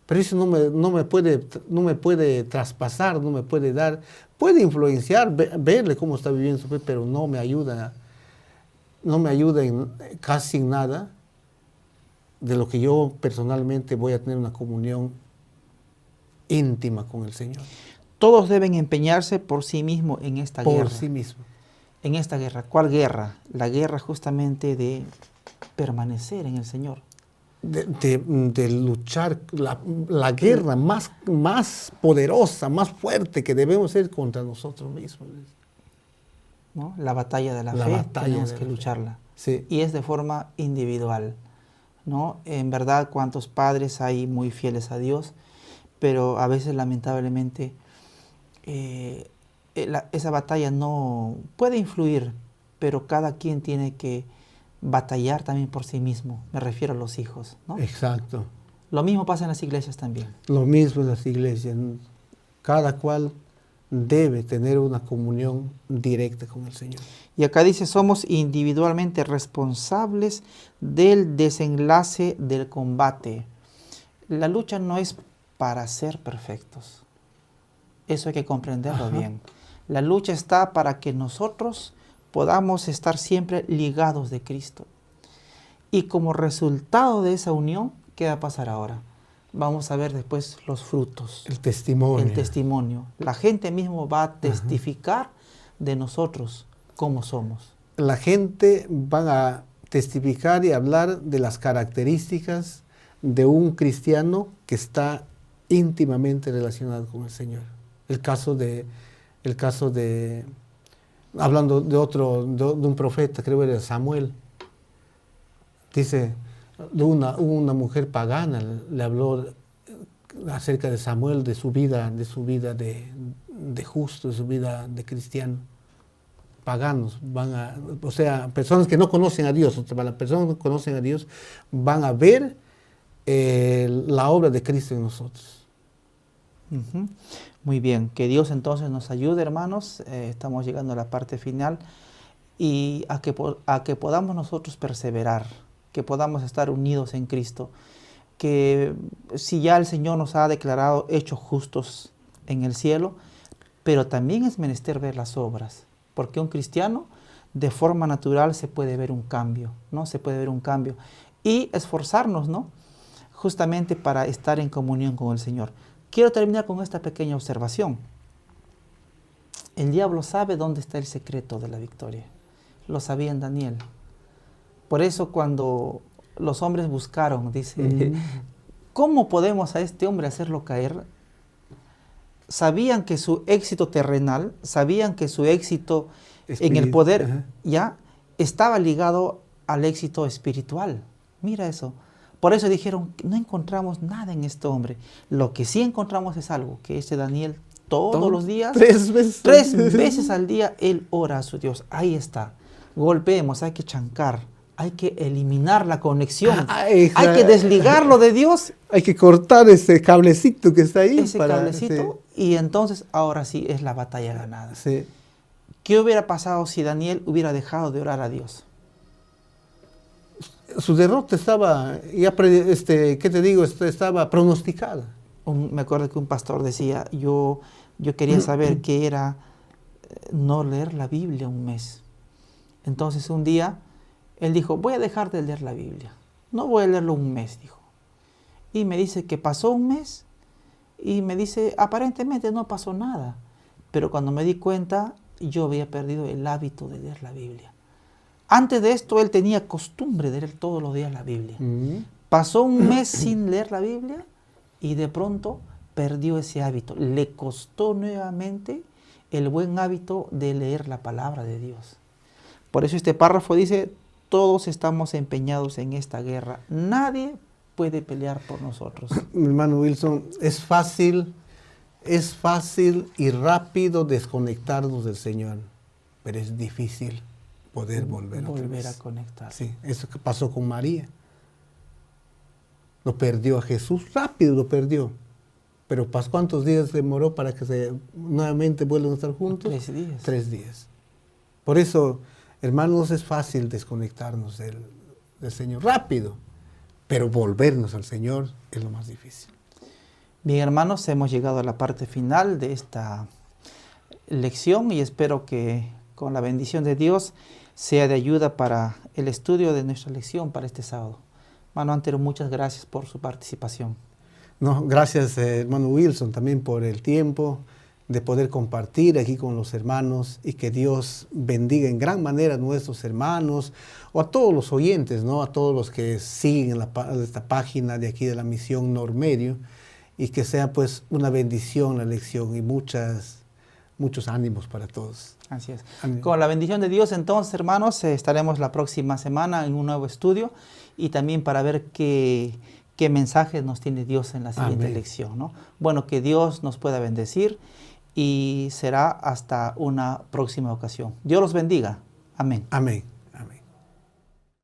Pero eso no me puede traspasar, no me puede dar, puede influenciar, verle cómo está viviendo su fe, pero no me ayuda en casi nada de lo que yo personalmente voy a tener una comunión íntima con el Señor. Todos deben empeñarse por sí mismos en esta guerra. Por sí mismo. En esta guerra. ¿Cuál guerra? La guerra justamente de permanecer en el Señor. De luchar la guerra más poderosa, más fuerte que debemos hacer contra nosotros mismos. ¿No? La batalla de la fe, tenemos que lucharla. Sí. Y es de forma individual, ¿no? En verdad, cuántos padres hay muy fieles a Dios, pero a veces lamentablemente esa batalla no puede influir, pero cada quien tiene que batallar también por sí mismo. Me refiero a los hijos, ¿no? Exacto. Lo mismo pasa en las iglesias también. Lo mismo en las iglesias. Cada cual debe tener una comunión directa con el Señor. Y acá dice, somos individualmente responsables del desenlace del combate. La lucha no es para ser perfectos. Eso hay que comprenderlo bien. La lucha está para que nosotros podamos estar siempre ligados de Cristo. Y como resultado de esa unión, ¿qué va a pasar ahora? Vamos a ver después los frutos. El testimonio. El testimonio. La gente mismo va a testificar de nosotros cómo somos. La gente va a testificar y hablar de las características de un cristiano que está íntimamente relacionado con el Señor. El caso de hablando de un profeta, creo que era Samuel, dice, una mujer pagana le habló acerca de Samuel, de su vida de justo, de su vida de cristiano. Paganos o sea, personas que no conocen a Dios, las personas que conocen a Dios van a ver la obra de Cristo en nosotros. Muy bien, que Dios entonces nos ayude, hermanos. Estamos llegando a la parte final y a que podamos nosotros perseverar, que podamos estar unidos en Cristo, que si ya el Señor nos ha declarado hechos justos en el cielo, pero también es menester ver las obras, porque un cristiano de forma natural se puede ver un cambio, ¿no? Se puede ver un cambio y esforzarnos, ¿no? Justamente para estar en comunión con el Señor. Quiero terminar con esta pequeña observación. El diablo sabe dónde está el secreto de la victoria. Lo sabía en Daniel. Por eso cuando los hombres buscaron, dice, ¿cómo podemos a este hombre hacerlo caer? sabían que su éxito terrenal, sabían que su éxito en el poder ya estaba ligado al éxito espiritual. Mira eso. Por eso dijeron, no encontramos nada en este hombre. Lo que sí encontramos es algo, que este Daniel todos los días, 3 veces. 3 veces al día, él ora a su Dios. Ahí está. Golpeemos, hay que chancar, hay que eliminar la conexión, hay que desligarlo de Dios. Hay que cortar ese cablecito que está ahí. Ese cablecito, y entonces ahora sí es la batalla ganada. Sí. ¿Qué hubiera pasado si Daniel hubiera dejado de orar a Dios? Su derrota estaba, ya ¿qué te digo? Estaba pronosticada. Me acuerdo que un pastor decía, yo quería saber qué era no leer la Biblia un mes. Entonces un día él dijo, voy a dejar de leer la Biblia. No voy a leerlo un mes, dijo. Y me dice que pasó un mes y me dice, aparentemente no pasó nada. Pero cuando me di cuenta, yo había perdido el hábito de leer la Biblia. Antes de esto, él tenía costumbre de leer todos los días la Biblia. Pasó un mes sin leer la Biblia y de pronto perdió ese hábito. Le costó nuevamente el buen hábito de leer la palabra de Dios. Por eso este párrafo dice, todos estamos empeñados en esta guerra. Nadie puede pelear por nosotros. Mi hermano Wilson, es fácil y rápido desconectarnos del Señor, pero es difícil poder volver a conectar. Sí, eso que pasó con María. Lo perdió a Jesús, rápido lo perdió. Pero ¿cuántos días demoró para que nuevamente vuelvan a estar juntos? 3 días. 3 días. Por eso, hermanos, es fácil desconectarnos del Señor, rápido. Pero volvernos al Señor es lo más difícil. Bien, hermanos, hemos llegado a la parte final de esta lección y espero que con la bendición de Dios sea de ayuda para el estudio de nuestra lección para este sábado. Hermano Antero, muchas gracias por su participación. No, gracias, hermano Wilson, también por el tiempo de poder compartir aquí con los hermanos y que Dios bendiga en gran manera a nuestros hermanos o a todos los oyentes, ¿no? A todos los que siguen esta página de aquí de la Misión Normedio y que sea pues una bendición la lección y muchos ánimos para todos. Así es. Amén. Con la bendición de Dios, entonces, hermanos, estaremos la próxima semana en un nuevo estudio y también para ver qué mensajes nos tiene Dios en la siguiente lección, ¿no? Bueno, que Dios nos pueda bendecir y será hasta una próxima ocasión. Dios los bendiga. Amén. Amén.